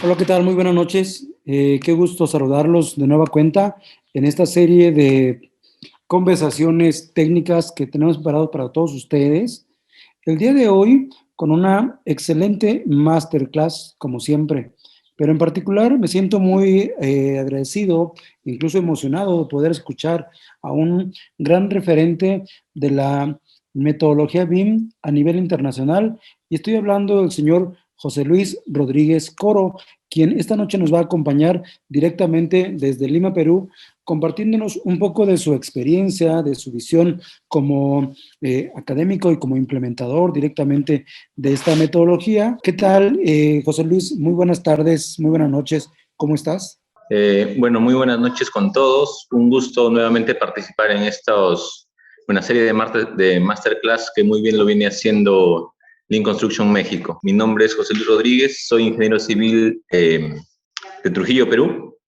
Hola, ¿qué tal? Muy buenas noches. Qué gusto saludarlos de nueva cuenta en esta serie de conversaciones técnicas que tenemos preparado para todos ustedes. El día de hoy con una excelente masterclass, como siempre, pero en particular me siento muy agradecido, incluso emocionado de poder escuchar a un gran referente de la metodología BIM a nivel internacional, y estoy hablando del señor José Luis Rodríguez Coro, quien esta noche nos va a acompañar directamente desde Lima, Perú, compartiéndonos un poco de su experiencia, de su visión como académico y como implementador directamente de esta metodología. ¿Qué tal, José Luis? Muy buenas tardes, muy buenas noches. ¿Cómo estás? Bueno, muy buenas noches con todos. Un gusto nuevamente participar en una serie de masterclass que muy bien lo viene haciendo Lean Construction México. Mi nombre es José Luis Rodríguez, soy ingeniero civil de Trujillo, Perú.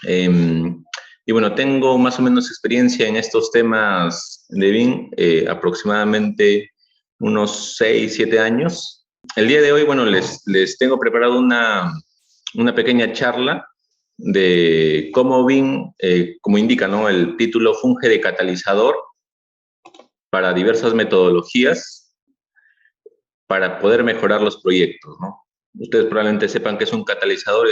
Y bueno, tengo más o menos experiencia en estos temas de BIM, aproximadamente unos 6, 7 años. El día de hoy, bueno, les tengo preparado una pequeña charla de cómo BIM, como indica, ¿no?, el título, funge de catalizador para diversas metodologías para poder mejorar los proyectos, ¿no? Ustedes probablemente sepan que es un catalizador,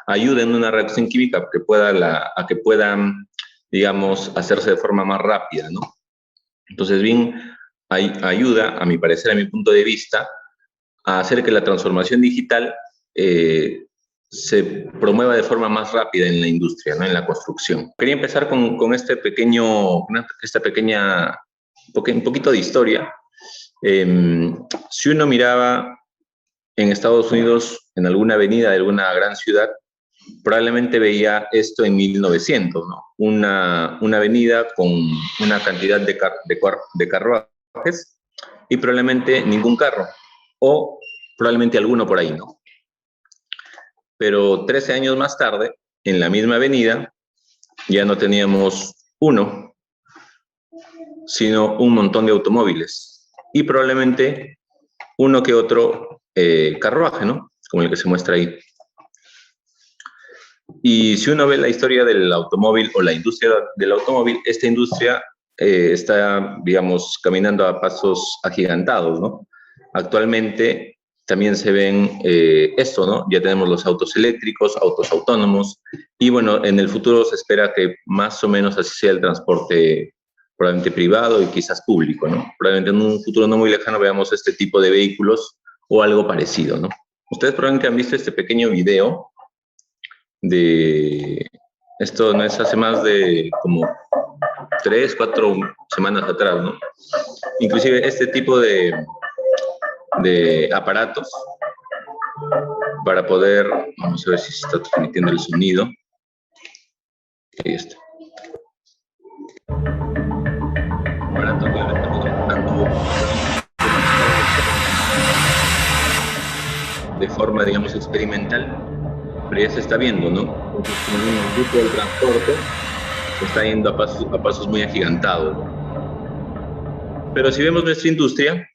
ayuda en una reacción química a que puedan, digamos, hacerse de forma más rápida, ¿no? Entonces, BIM ayuda, a mi parecer, a mi punto de vista, a hacer que la transformación digital se promueva de forma más rápida en la industria, ¿no?, en la construcción. Quería empezar con esta pequeña, un poquito de historia. Si uno miraba en Estados Unidos, en alguna avenida de alguna gran ciudad, probablemente veía esto en 1900, ¿no? Una avenida con una cantidad de carruajes y probablemente ningún carro, o probablemente alguno por ahí, ¿no? Pero 13 años más tarde, en la misma avenida, ya no teníamos uno, sino un montón de automóviles y probablemente uno que otro carruaje, ¿no?, como el que se muestra ahí. Y si uno ve la historia del automóvil o la industria del automóvil, esta industria está, digamos, caminando a pasos agigantados, ¿no? Actualmente también se ven esto, ¿no? Ya tenemos los autos eléctricos, autos autónomos, y bueno, en el futuro se espera que más o menos así sea el transporte, probablemente privado y quizás público, ¿no? Probablemente en un futuro no muy lejano veamos este tipo de vehículos o algo parecido, ¿no? Ustedes probablemente han visto este pequeño video de esto, no es hace más de como 3, 4 semanas atrás, ¿no? Inclusive este tipo de aparatos para poder, vamos a ver si se está transmitiendo el sonido. Ahí está. Aparato que lo estamos conectando de forma, digamos, experimental, pero ya se está viendo, ¿no? Entonces, como un grupo del transporte está yendo a pasos muy agigantados, ¿no? Pero si vemos nuestra industria,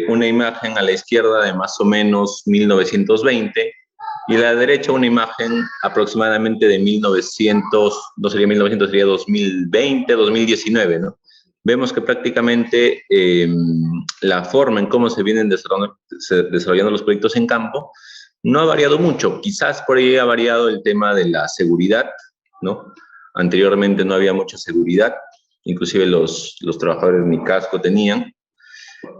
una imagen a la izquierda de más o menos 1920 y a la derecha una imagen aproximadamente de 1900, no sería 1900, sería 2020, 2019, ¿no? Vemos que prácticamente la forma en cómo se vienen desarrollando los proyectos en campo no ha variado mucho. Quizás por ahí ha variado el tema de la seguridad, ¿no? Anteriormente no había mucha seguridad, inclusive los trabajadores ni casco tenían,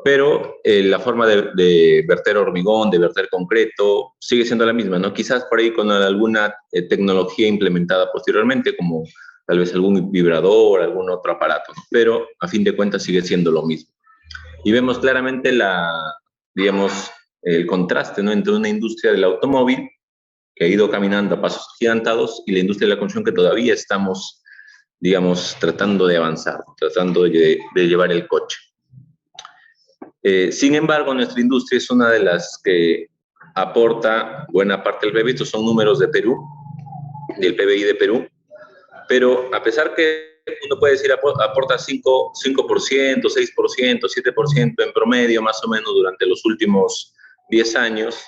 pero la forma de verter hormigón, de verter concreto, sigue siendo la misma, ¿no? Quizás por ahí con alguna tecnología implementada posteriormente, como tal vez algún vibrador, algún otro aparato, ¿no? Pero a fin de cuentas sigue siendo lo mismo. Y vemos claramente digamos, el contraste, ¿no?, entre una industria del automóvil que ha ido caminando a pasos agigantados y la industria de la construcción que todavía estamos, digamos, tratando de avanzar, tratando de llevar el coche. Sin embargo, nuestra industria es una de las que aporta buena parte del PIB. Estos son números de Perú, del PBI de Perú, pero a pesar que uno puede decir aporta 5%, 6%, 7% en promedio más o menos durante los últimos 10 años,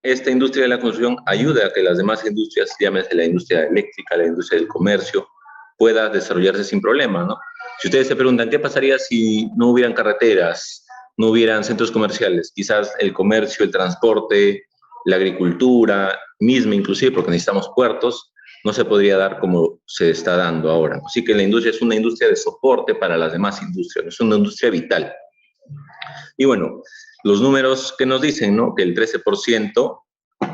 Esta industria de la construcción ayuda a que las demás industrias, llámese la industria eléctrica, la industria del comercio, pueda desarrollarse sin problema, ¿no? Si ustedes se preguntan, ¿qué pasaría si no hubieran carreteras, no hubieran centros comerciales? Quizás el comercio, el transporte, la agricultura misma, inclusive, porque necesitamos puertos, no se podría dar como se está dando ahora. Así que la industria es una industria de soporte para las demás industrias, es una industria vital. Y bueno, los números que nos dicen, ¿no? Que el 13%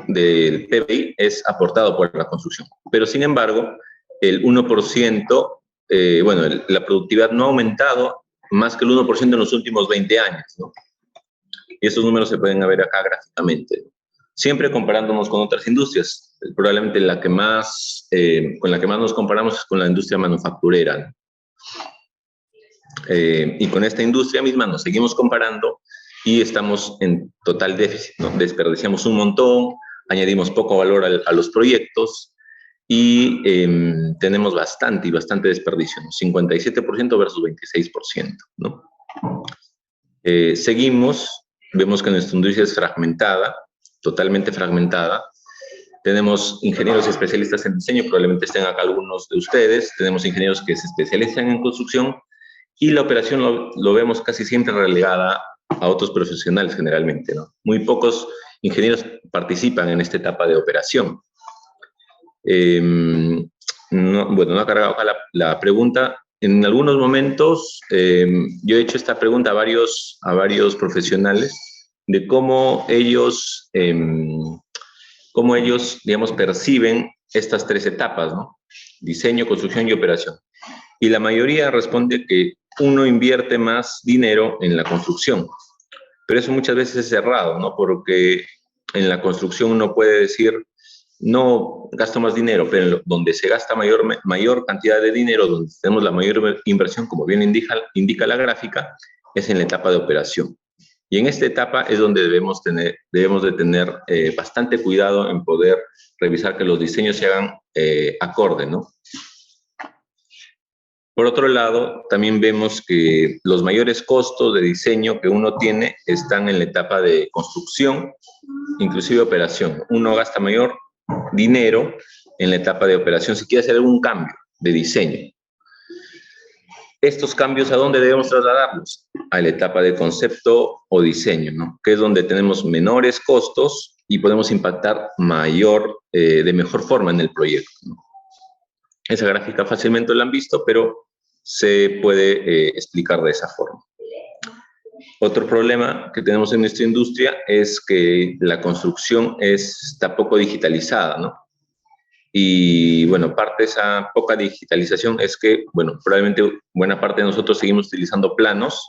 del PBI es aportado por la construcción. Pero, sin embargo, el 1%, la productividad no ha aumentado más que el 1% en los últimos 20 años, ¿no? Y estos números se pueden ver acá gráficamente, ¿no? Siempre comparándonos con otras industrias. Probablemente con la que más nos comparamos es con la industria manufacturera, ¿no? Y con esta industria misma nos seguimos comparando y estamos en total déficit, ¿no? Desperdiciamos un montón, añadimos poco valor a los proyectos y tenemos bastante desperdicio, ¿no? 57% versus 26%, ¿no? Vemos que nuestra industria es fragmentada, totalmente fragmentada. Tenemos ingenieros especialistas en diseño, probablemente estén acá algunos de ustedes. Tenemos ingenieros que se especializan en construcción y la operación lo vemos casi siempre relegada a otros profesionales generalmente, ¿no? Muy pocos ingenieros participan en esta etapa de operación. No ha cargado acá la pregunta. En algunos momentos yo he hecho esta pregunta a varios profesionales de cómo ellos, digamos, perciben estas tres etapas, ¿no? Diseño, construcción y operación. Y la mayoría responde que uno invierte más dinero en la construcción. Pero eso muchas veces es errado, ¿no? Porque en la construcción uno puede decir, no gasto más dinero, pero donde se gasta mayor cantidad de dinero, donde tenemos la mayor inversión, como bien indica la gráfica, es en la etapa de operación. Y en esta etapa es donde debemos de tener bastante cuidado en poder revisar que los diseños se hagan acorde, ¿no? Por otro lado, también vemos que los mayores costos de diseño que uno tiene están en la etapa de construcción, inclusive operación. Uno gasta mayor dinero en la etapa de operación si quiere hacer algún cambio de diseño. Estos cambios, ¿a dónde debemos trasladarlos? A la etapa de concepto o diseño, ¿no? Que es donde tenemos menores costos y podemos impactar de mejor forma en el proyecto, ¿no? Esa gráfica fácilmente la han visto, pero se puede explicar de esa forma. Otro problema que tenemos en nuestra industria es que la construcción está poco digitalizada, ¿no? Y, bueno, parte de esa poca digitalización es que, bueno, probablemente buena parte de nosotros seguimos utilizando planos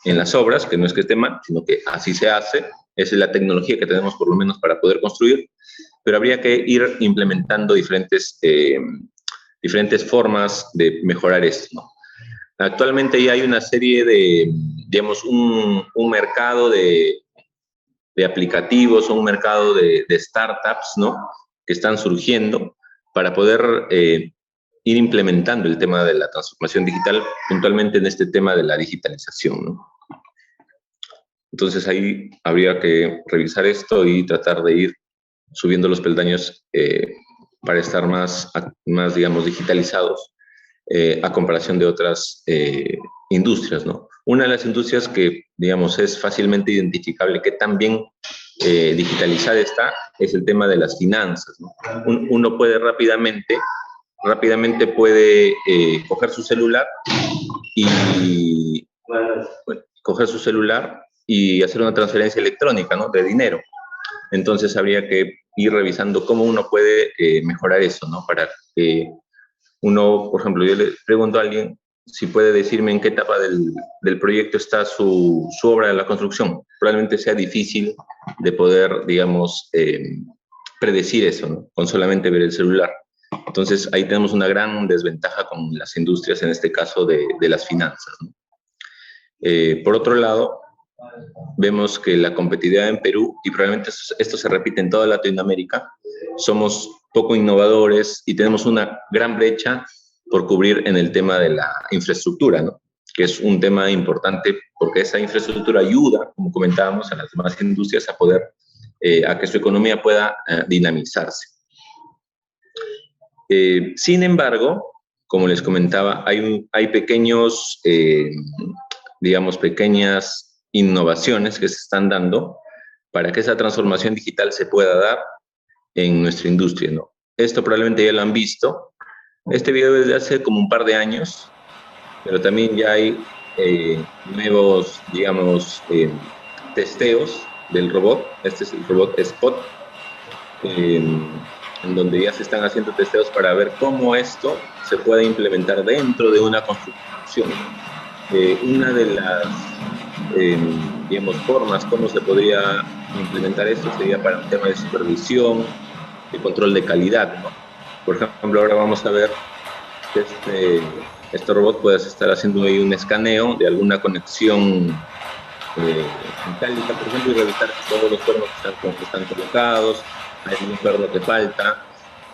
en las obras, que no es que esté mal, sino que así se hace. Esa es la tecnología que tenemos, por lo menos, para poder construir, pero habría que ir implementando diferentes formas de mejorar esto, ¿no? Actualmente ya hay una serie de, digamos, un mercado de aplicativos o un mercado de startups, ¿no? Que están surgiendo para poder ir implementando el tema de la transformación digital, puntualmente en este tema de la digitalización, ¿no? Entonces ahí habría que revisar esto y tratar de ir subiendo los peldaños para estar más, digamos, digitalizados a comparación de otras industrias, ¿no? Una de las industrias que, digamos, es fácilmente identificable que también digitalizada está es el tema de las finanzas, ¿no? Uno puede rápidamente puede coger su celular y hacer una transferencia electrónica, ¿no? De dinero. Entonces habría que ir revisando cómo uno puede mejorar eso, ¿no? Para que uno, por ejemplo, yo le pregunto a alguien si puede decirme en qué etapa del proyecto está su obra de la construcción. Probablemente sea difícil de poder, digamos, predecir eso, ¿no? Con solamente ver el celular. Entonces, ahí tenemos una gran desventaja con las industrias, en este caso de las finanzas, ¿no? Por otro lado, vemos que la competitividad en Perú, y probablemente esto se repite en toda Latinoamérica, somos poco innovadores y tenemos una gran brecha por cubrir en el tema de la infraestructura, ¿no? que es un tema importante porque esa infraestructura ayuda, como comentábamos, a las demás industrias a poder, a que su economía pueda dinamizarse. Sin embargo, como les comentaba, hay pequeños, digamos, pequeñas innovaciones que se están dando para que esa transformación digital se pueda dar en nuestra industria, ¿no? Esto probablemente ya lo han visto. Este video es de hace como un par de años, pero también ya hay nuevos, digamos, testeos del robot. Este es el robot Spot, en donde ya se están haciendo testeos para ver cómo esto se puede implementar dentro de una construcción. Una de las, digamos, formas como se podría implementar esto sería para un tema de supervisión, de control de calidad, ¿no? Por ejemplo, ahora vamos a ver que este robot puede estar haciendo ahí un escaneo de alguna conexión metálica, por ejemplo, y revisar si todos los cuernos están colocados, hay algún cuerno que falta,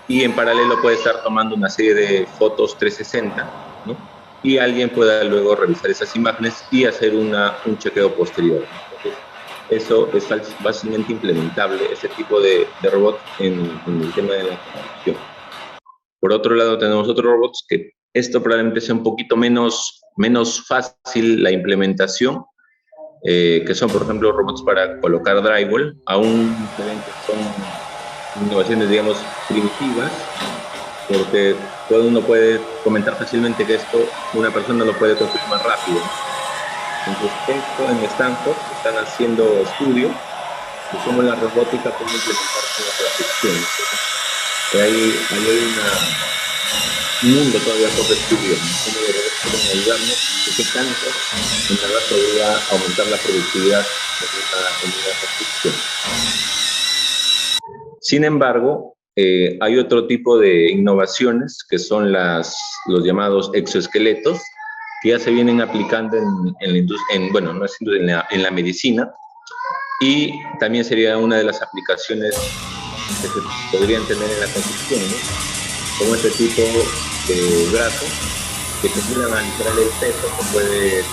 y en paralelo puede estar tomando una serie de fotos 360, ¿no? Y alguien pueda luego revisar esas imágenes y hacer un chequeo posterior. Entonces, eso es fácilmente implementable, ese tipo de robot en el tema de la construcción. Por otro lado, tenemos otros robots que esto probablemente sea un poquito menos fácil la implementación, que son, por ejemplo, robots para colocar drywall. Aún son innovaciones, digamos, primitivas, porque uno puede comentar fácilmente que esto una persona lo puede construir más rápido. Entonces, esto en Stanford están haciendo estudios de cómo la robótica puede implementarse en la perfección. Hay un mundo todavía por descubrir, cómo los robots pueden ayudarnos y qué tanto en verdad podría aumentar la productividad en una construcción. Sin embargo, hay otro tipo de innovaciones que son los llamados exoesqueletos, que ya se vienen aplicando en la industria, bueno, no es en la medicina, y también sería una de las aplicaciones que se podrían tener en la construcción, ¿no? Como este tipo de brazos que te ayudan a liberar el peso, que puede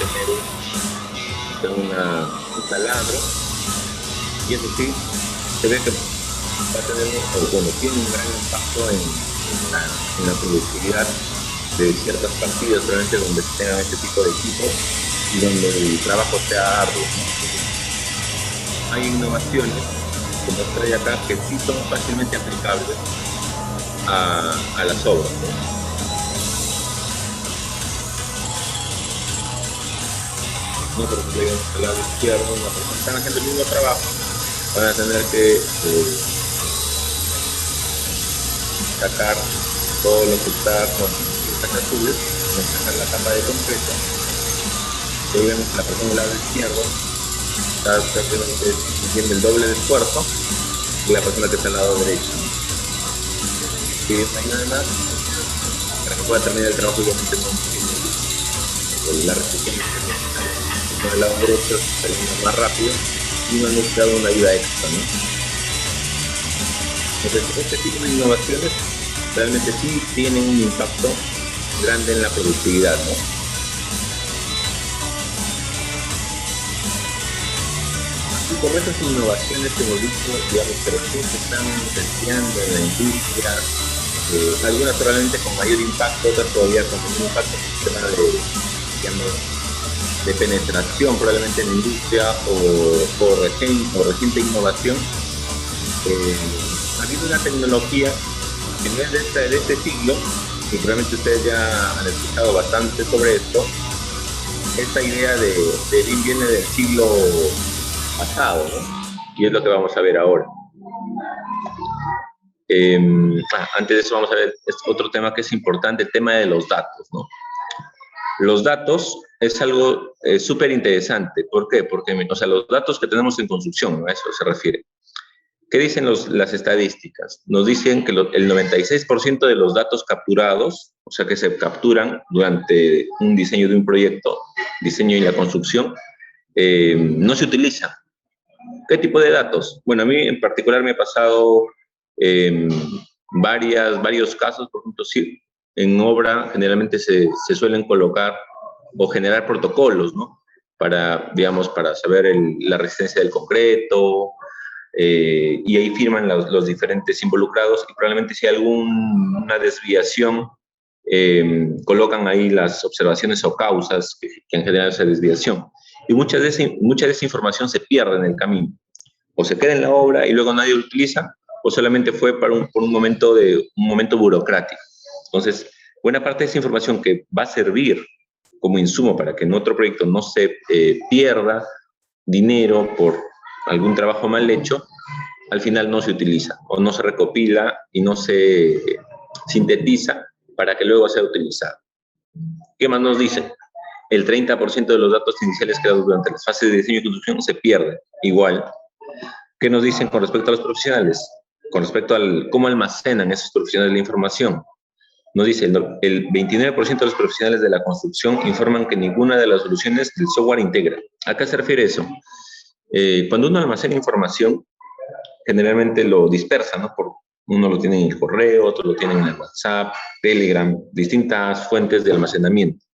tener un taladro, y eso sí, se ve que va a tener, tiene un gran impacto en la productividad de ciertas partidas, realmente donde se tengan este tipo de equipos y donde el trabajo sea arduo, ¿no? Hay innovaciones, como trae acá, que sí son fácilmente aplicables a las obras, ¿no? Por ejemplo, digamos, al lado izquierdo, una persona están haciendo el mismo trabajo, van a tener que sacar todo lo que está con estas azules, sacar la capa de concreto. Ahí vemos que la persona del lado izquierdo está haciendo el doble de esfuerzo que la persona que está al lado derecho. Y no hay nada más para que pueda terminar el trabajo, obviamente no tiene la restricción con el lado derecho termina más rápido y no han necesitado una ayuda extra, ¿no? Entonces, este tipo de innovaciones realmente sí tienen un impacto grande en la productividad, ¿no? Y con estas innovaciones que hemos visto, digamos, pero sí se están testeando en la industria, algunas probablemente con mayor impacto, otras todavía con menor impacto, sistema de penetración probablemente en la industria o reciente innovación. Ha habido una tecnología que no es de este siglo, y probablemente ustedes ya han escuchado bastante sobre esto. Esta idea de BIM viene del siglo pasado, ¿no? Y es lo que vamos a ver ahora. Antes de eso vamos a ver otro tema que es importante, el tema de los datos, ¿no? Los datos es algo súper interesante. ¿Por qué? Porque, o sea, los datos que tenemos en construcción, ¿no? A eso se refiere. ¿Qué dicen las estadísticas? Nos dicen que el 96% de los datos capturados, o sea, que se capturan durante un diseño de un proyecto, diseño y la construcción, no se utilizan. ¿Qué tipo de datos? Bueno, a mí en particular me ha pasado varios casos. Por ejemplo, sí, en obra generalmente se suelen colocar o generar protocolos, ¿no? Para, digamos, para saber la resistencia del concreto, y ahí firman los diferentes involucrados y probablemente si hay alguna desviación, colocan ahí las observaciones o causas que han generado esa desviación. Y mucha de esa información se pierde en el camino. O se queda en la obra y luego nadie lo utiliza, o solamente fue por un momento burocrático. Entonces, buena parte de esa información que va a servir como insumo para que en otro proyecto no se pierda dinero por algún trabajo mal hecho, al final no se utiliza o no se recopila y no se sintetiza para que luego sea utilizado. ¿Qué más nos dicen? El 30% de los datos iniciales creados durante las fases de diseño y construcción se pierde. Igual. ¿Qué nos dicen con respecto a los profesionales? Con respecto a cómo almacenan esos profesionales la información. Nos dice, el 29% de los profesionales de la construcción informan que ninguna de las soluciones del software integra. ¿A qué se refiere eso? Cuando uno almacena información, generalmente lo dispersa, ¿no? Uno lo tiene en el correo, otro lo tiene en el WhatsApp, Telegram, distintas fuentes de almacenamiento.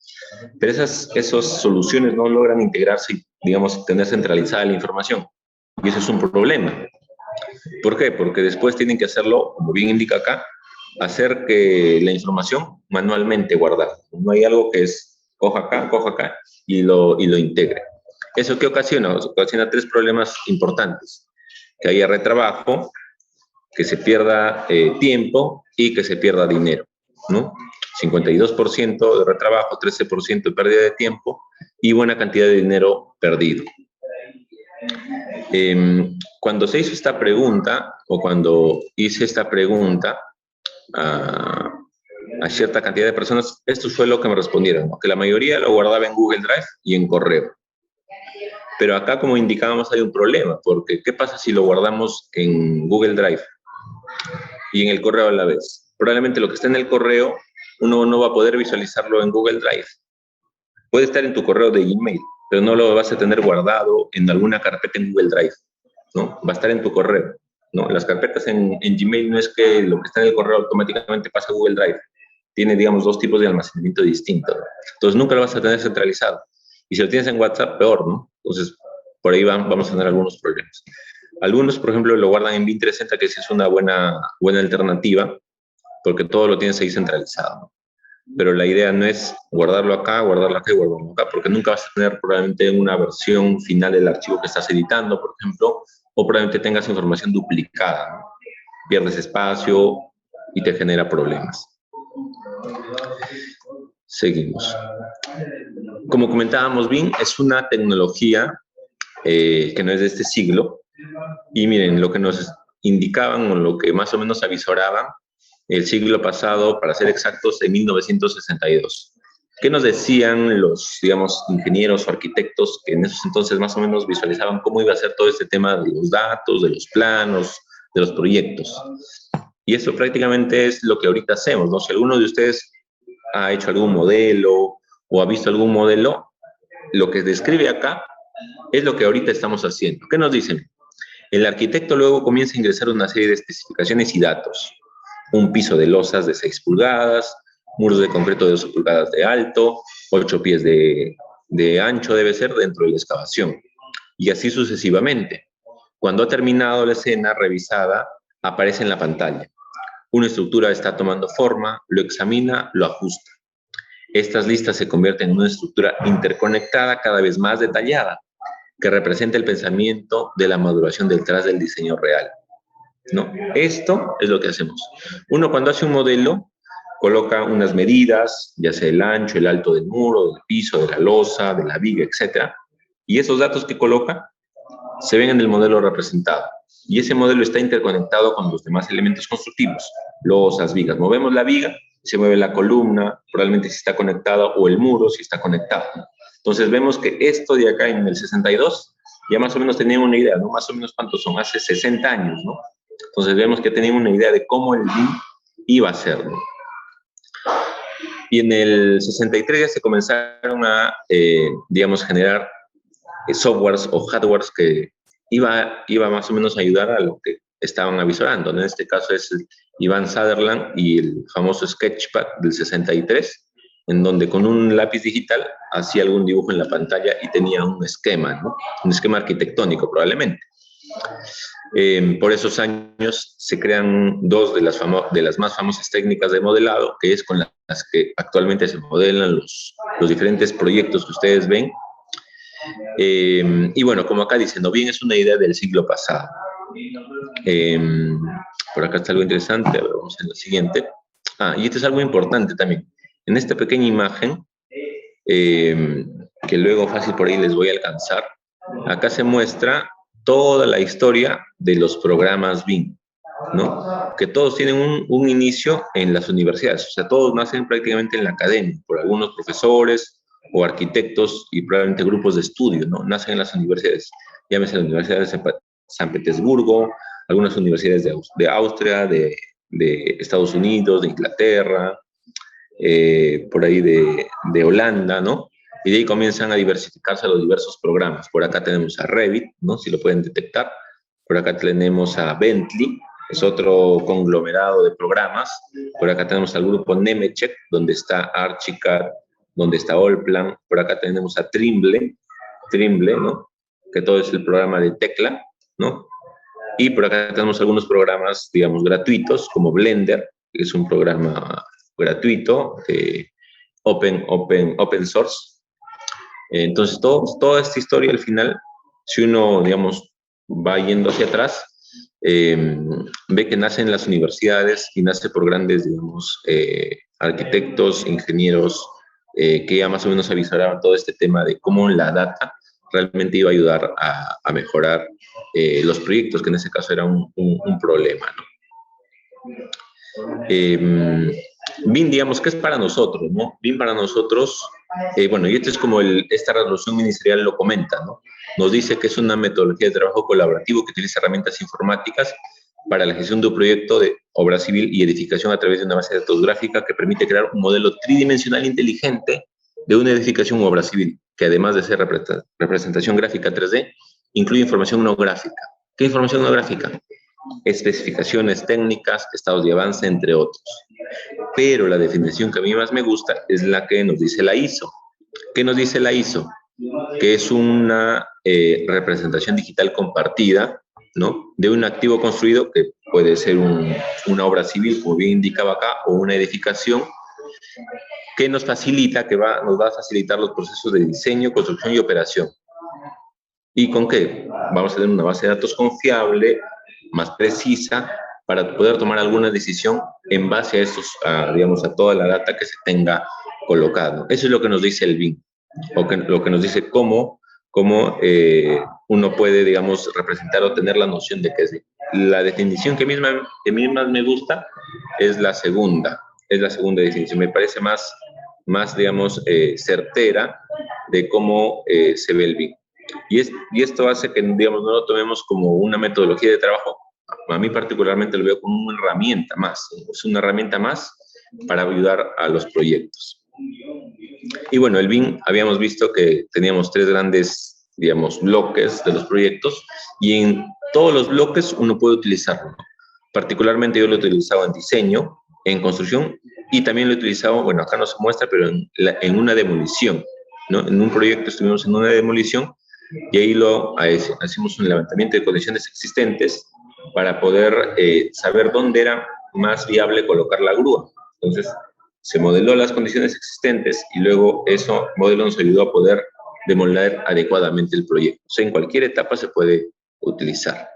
Pero esas soluciones no logran integrarse y, digamos, tener centralizada la información. Y eso es un problema. ¿Por qué? Porque después tienen que hacerlo, como bien indica acá, hacer que la información manualmente guardada. No hay algo que es coja acá y lo integre. ¿Eso qué ocasiona? Ocasiona tres problemas importantes. Que haya retrabajo, que se pierda tiempo y que se pierda dinero, ¿no? 52% de retrabajo, 13% de pérdida de tiempo y buena cantidad de dinero perdido. Cuando se hizo esta pregunta, o cuando hice esta pregunta a cierta cantidad de personas, esto fue lo que me respondieron, ¿no? Que la mayoría lo guardaba en Google Drive y en correo. Pero acá, como indicábamos, hay un problema, porque ¿qué pasa si lo guardamos en Google Drive y en el correo a la vez? Probablemente lo que está en el correo, uno no va a poder visualizarlo en Google Drive. Puede estar en tu correo de Gmail, pero no lo vas a tener guardado en alguna carpeta en Google Drive, ¿no? Va a estar en tu correo, ¿no? Las carpetas en Gmail no es que lo que está en el correo automáticamente pasa a Google Drive. Tiene, digamos, dos tipos de almacenamiento distintos, ¿no? Entonces, nunca lo vas a tener centralizado. Y si lo tienes en WhatsApp, peor, ¿no? Entonces, por ahí vamos a tener algunos problemas. Algunos, por ejemplo, lo guardan en Win360, que sí es una buena alternativa, porque todo lo tienes ahí centralizado, ¿no? Pero la idea no es guardarlo acá y guardarlo acá, porque nunca vas a tener probablemente una versión final del archivo que estás editando, por ejemplo, o probablemente tengas información duplicada, ¿no? Pierdes espacio y te genera problemas. Seguimos. Como comentábamos bien, es una tecnología que no es de este siglo, y miren, lo que nos indicaban o lo que más o menos avisoraban el siglo pasado, para ser exactos, en 1962. ¿Qué nos decían los, digamos, ingenieros o arquitectos que en esos entonces más o menos visualizaban cómo iba a ser todo este tema de los datos, de los planos, de los proyectos? Y eso prácticamente es lo que ahorita hacemos, ¿no? Si alguno de ustedes ha hecho algún modelo o ha visto algún modelo, lo que describe acá es lo que ahorita estamos haciendo. ¿Qué nos dicen? El arquitecto luego comienza a ingresar una serie de especificaciones y datos. Un piso de losas de 6 pulgadas, muros de concreto de 12 pulgadas de alto, 8 pies de ancho debe ser dentro de la excavación. Y así sucesivamente. Cuando ha terminado la escena revisada, aparece en la pantalla. Una estructura está tomando forma, lo examina, lo ajusta. Estas listas se convierten en una estructura interconectada cada vez más detallada, que representa el pensamiento de la maduración detrás del diseño real, ¿no? Esto es lo que hacemos. Uno, cuando hace un modelo, coloca unas medidas, ya sea el ancho, el alto del muro, del piso, de la losa, de la viga, etc. Y esos datos que coloca se ven en el modelo representado. Y ese modelo está interconectado con los demás elementos constructivos, losas, vigas. Movemos la viga, se mueve la columna, probablemente si está conectado, o el muro si está conectado. Entonces vemos que esto de acá en el 62 ya más o menos tenían una idea, ¿no? Más o menos cuántos son, hace 60 años, ¿no? Entonces vemos que tenían una idea de cómo el BIM iba a ser, ¿no? Y en el 63 ya se comenzaron a, digamos, generar softwares o hardwares que iba más o menos a ayudar a lo que estaban avisorando, ¿no? En este caso es Ivan Sutherland y el famoso Sketchpad del 63, en donde con un lápiz digital hacía algún dibujo en la pantalla y tenía un esquema, ¿no? Un esquema arquitectónico probablemente. Por esos años se crean dos de las más famosas técnicas de modelado, que es con las que actualmente se modelan los diferentes proyectos que ustedes ven. Y bueno, como acá dicen, bien es una idea del siglo pasado. Por acá está algo interesante, a ver, vamos a la siguiente. Y esto es algo importante también. En esta pequeña imagen, que luego fácil por ahí les voy a alcanzar, acá se muestra toda la historia de los programas BIM, ¿no? Que todos tienen un inicio en las universidades, o sea, todos nacen prácticamente en la academia, por algunos profesores o arquitectos y probablemente grupos de estudio, ¿no? Nacen en las universidades, llámese la Universidad de San Petersburgo, algunas universidades de Austria, de Estados Unidos, de Inglaterra, por ahí de Holanda, ¿no? Y de ahí comienzan a diversificarse los diversos programas. Por acá tenemos a Revit, ¿no? Si lo pueden detectar. Por acá tenemos a Bentley, es otro conglomerado de programas. Por acá tenemos al grupo Nemetschek, donde está Archicad, donde está Allplan. Por acá tenemos a Trimble, ¿no? Que todo es el programa de Tecla, ¿no? Y por acá tenemos algunos programas, digamos, gratuitos, como Blender, que es un programa gratuito, open source. Entonces, toda esta historia, al final, si uno, digamos, va yendo hacia atrás, ve que nace en las universidades y nace por grandes, digamos, arquitectos, ingenieros, que ya más o menos avisaron todo este tema de cómo la data realmente iba a ayudar a mejorar los proyectos, que en ese caso era un problema, ¿no? BIM, digamos, ¿qué es para nosotros, no? BIM para nosotros, bueno, y esto es como esta resolución ministerial lo comenta, ¿no? Nos dice que es una metodología de trabajo colaborativo que utiliza herramientas informáticas para la gestión de un proyecto de obra civil y edificación a través de una base de datos gráfica que permite crear un modelo tridimensional inteligente de una edificación u obra civil, que además de ser representación gráfica 3D, incluye información no gráfica. ¿Qué información no gráfica? Especificaciones técnicas, estados de avance, entre otros. Pero la definición que a mí más me gusta es la que nos dice la ISO. ¿Qué nos dice la ISO? Que es una representación digital compartida, ¿no? De un activo construido, que puede ser una obra civil, como bien indicaba acá, o una edificación, que nos facilita, nos va a facilitar los procesos de diseño, construcción y operación. ¿Y con qué? Vamos a tener una base de datos confiable, más precisa, para poder tomar alguna decisión en base a estos, digamos, a toda la data que se tenga colocado. Eso es lo que nos dice el BIM, lo que nos dice cómo uno puede, digamos, representar o tener la noción de qué es BIM. La definición que a mí más me gusta es la segunda definición. Me parece más digamos, certera de cómo se ve el BIM. Y esto hace que, digamos, no lo tomemos como una metodología de trabajo. A mí particularmente lo veo como una herramienta más. Es una herramienta más para ayudar a los proyectos. Y bueno, el BIM habíamos visto que teníamos 3 grandes, digamos, bloques de los proyectos, y en todos los bloques uno puede utilizarlo, ¿no? Particularmente yo lo he utilizado en diseño, en construcción, y también lo he utilizado, bueno, acá no se muestra, pero en una demolición, ¿no? En un proyecto estuvimos en una demolición, y ahí hacemos un levantamiento de condiciones existentes para poder saber dónde era más viable colocar la grúa. Entonces, se modeló las condiciones existentes y luego ese modelo nos ayudó a poder demoler adecuadamente el proyecto. O sea, en cualquier etapa se puede utilizar.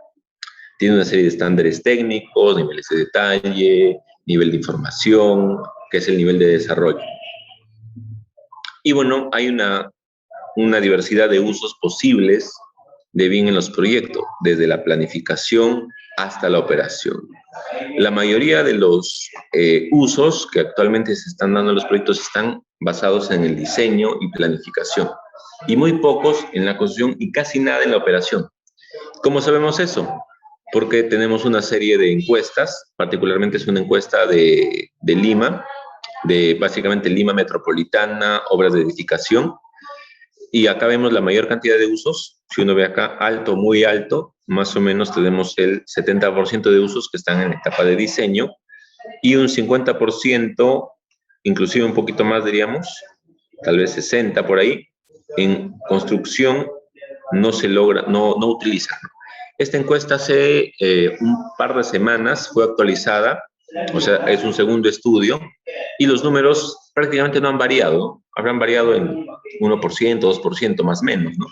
Tiene una serie de estándares técnicos, niveles de detalle, nivel de información, que es el nivel de desarrollo. Y bueno, hay una diversidad de usos posibles de BIM en los proyectos, desde la planificación hasta la operación. La mayoría de los usos que actualmente se están dando en los proyectos están basados en el diseño y planificación, y muy pocos en la construcción y casi nada en la operación. ¿Cómo sabemos eso? Porque tenemos una serie de encuestas, particularmente es una encuesta de Lima, de básicamente Lima Metropolitana, obras de edificación, y acá vemos la mayor cantidad de usos. Si uno ve acá, alto, muy alto, más o menos tenemos el 70% de usos que están en etapa de diseño y un 50% inclusive un poquito más diríamos, tal vez 60 por ahí. En construcción no se logra, no utilizan. Esta encuesta hace un par de semanas fue actualizada, o sea, es un segundo estudio, y los números prácticamente no han variado, ¿no? Habrán variado en 1%, 2% más o menos, ¿no?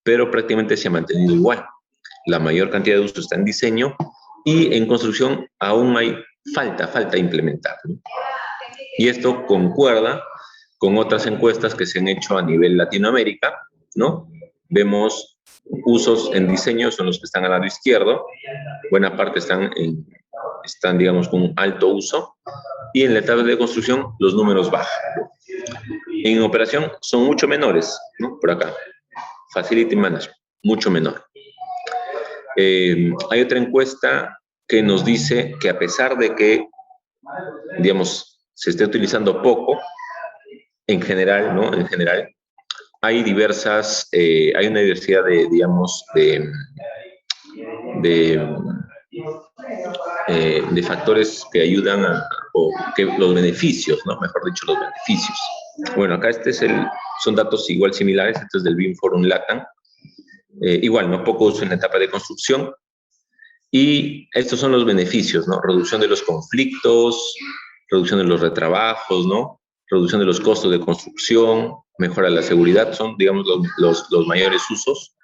Pero prácticamente se ha mantenido igual. La mayor cantidad de uso está en diseño y en construcción aún hay falta implementar, ¿no? Y esto concuerda con otras encuestas que se han hecho a nivel Latinoamérica, ¿no? Vemos usos en diseño, son los que están al lado izquierdo, buena parte están, digamos, con un alto uso, y en la etapa de construcción los números bajan. En operación son mucho menores, ¿no? Por acá, Facility Management, mucho menor. Hay otra encuesta que nos dice que a pesar de que, digamos, se esté utilizando poco, en general, ¿no? En general, hay hay una diversidad de, digamos, de factores que ayudan o que los beneficios, ¿no? Mejor dicho, los beneficios. Bueno, acá son datos igual similares, este es del BIM Forum LATAM. Igual, ¿no? Poco uso en la etapa de construcción. Y estos son los beneficios, ¿no? Reducción de los conflictos, reducción de los retrabajos, ¿no? Reducción de los costos de construcción, mejora la seguridad, son, digamos, los mayores usos.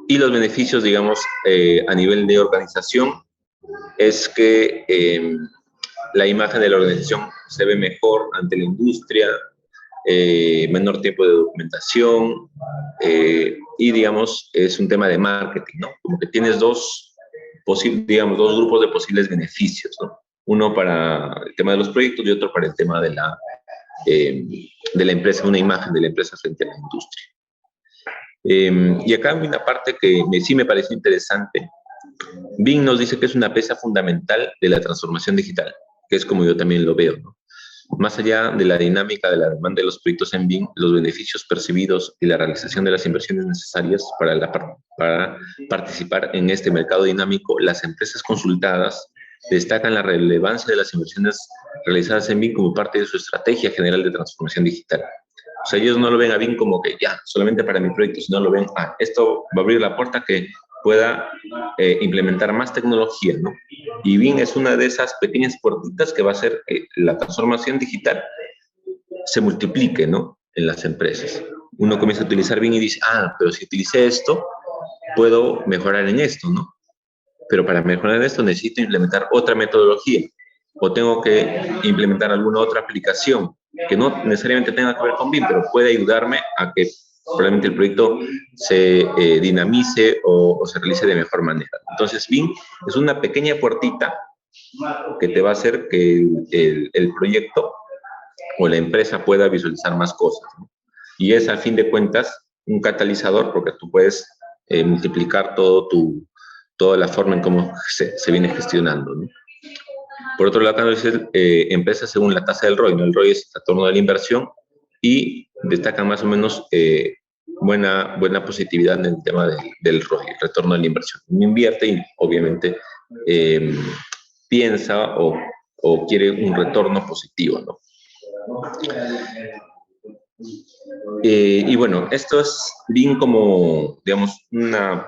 Y los beneficios, digamos, a nivel de organización, es que la imagen de la organización se ve mejor ante la industria, menor tiempo de documentación, y, digamos, es un tema de marketing, ¿no? Como que tienes dos grupos de posibles beneficios, ¿no? Uno para el tema de los proyectos y otro para el tema de la empresa, una imagen de la empresa frente a la industria. Y acá hay una parte que sí me parece interesante. BIM nos dice que es una pieza fundamental de la transformación digital, que es como yo también lo veo, ¿no? Más allá de la dinámica de la demanda de los proyectos en BIM, los beneficios percibidos y la realización de las inversiones necesarias para participar en este mercado dinámico, las empresas consultadas destacan la relevancia de las inversiones realizadas en BIM como parte de su estrategia general de transformación digital. O sea, ellos no lo ven a BIM como que ya, solamente para mi proyecto, sino lo ven, esto va a abrir la puerta que pueda implementar más tecnología, ¿no? Y BIM es una de esas pequeñas puertitas que va a hacer que la transformación digital se multiplique, ¿no? En las empresas. Uno comienza a utilizar BIM y dice, pero si utilicé esto, puedo mejorar en esto, ¿no? Pero para mejorar en esto necesito implementar otra metodología o tengo que implementar alguna otra aplicación que no necesariamente tenga que ver con BIM, pero puede ayudarme a que probablemente el proyecto se dinamice o se realice de mejor manera. Entonces, BIM es una pequeña puertita que te va a hacer que el proyecto o la empresa pueda visualizar más cosas, ¿no? Y es, al fin de cuentas, un catalizador porque tú puedes multiplicar toda la forma en cómo se viene gestionando, ¿no? Por otro lado, acá nos dice empresas según la tasa del ROI, ¿no? El ROI es el retorno de la inversión y destaca más o menos buena positividad en el tema del ROI, el retorno de la inversión. Uno invierte y obviamente piensa o quiere un retorno positivo, ¿no? Y bueno, esto es bien como, digamos, una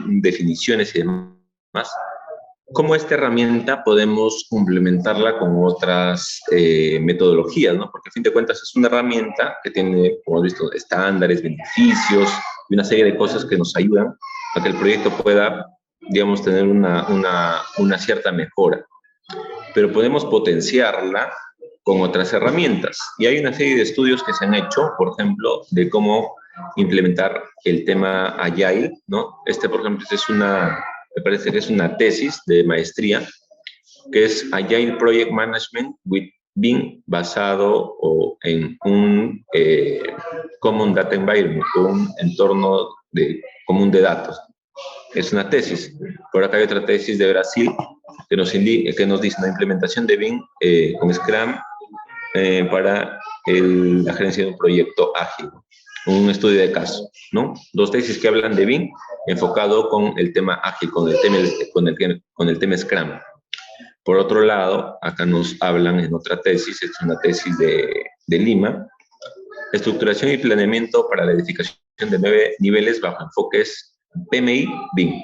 definiciones y demás. ¿Cómo esta herramienta podemos complementarla con otras metodologías, ¿no? Porque a fin de cuentas es una herramienta que tiene, como hemos visto, estándares, beneficios y una serie de cosas que nos ayudan a que el proyecto pueda, digamos, tener una cierta mejora. Pero podemos potenciarla con otras herramientas. Y hay una serie de estudios que se han hecho, por ejemplo, de cómo implementar el tema Agile, ¿no? Por ejemplo, me parece que es una tesis de maestría, que es Agile Project Management with BIM basado en un Common Data Environment, un entorno común de datos. Es una tesis. Por acá hay otra tesis de Brasil que nos dice la implementación de BIM con Scrum para la gerencia de un proyecto ágil, un estudio de caso, ¿no? Dos tesis que hablan de BIM enfocado con el tema ágil, con el tema Scrum. Por otro lado, acá nos hablan en otra tesis, es una tesis de Lima, estructuración y planeamiento para la edificación de 9 niveles bajo enfoques PMI, BIM.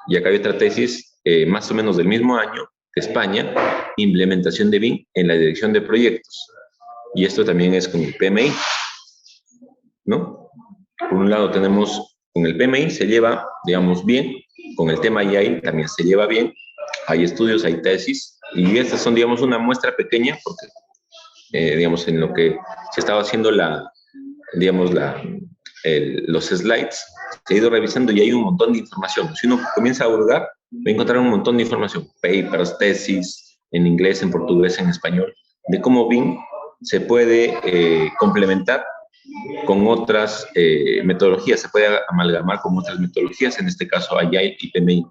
Y acá hay otra tesis, más o menos del mismo año, de España, implementación de BIM en la dirección de proyectos. Y esto también es con el PMI, ¿no? Por un lado tenemos, con el PMI se lleva, digamos, bien, con el tema AI también se lleva bien, hay estudios, hay tesis, y estas son, digamos, una muestra pequeña, porque, digamos, en lo que se estaba haciendo los slides, se ha ido revisando y hay un montón de información. Si uno comienza a hurgar, va a encontrar un montón de información, papers, tesis, en inglés, en portugués, en español, de cómo BIM se puede complementar con otras metodologías, se puede amalgamar con otras metodologías, en este caso Agile y PMI.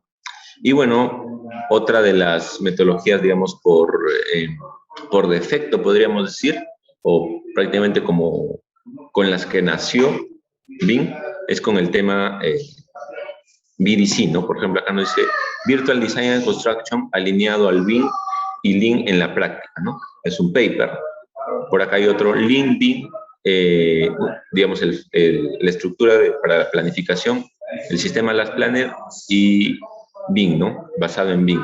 Y bueno, otra de las metodologías, digamos, por defecto, podríamos decir, o prácticamente como con las que nació BIM, es con el tema VDC, ¿no? Por ejemplo, acá nos dice Virtual Design and Construction alineado al BIM y Lean en la práctica, ¿no? Es un paper. Por acá hay otro, Lean BIM, digamos, la estructura para la planificación, el sistema Last Planner y BIM, ¿no? Basado en BIM,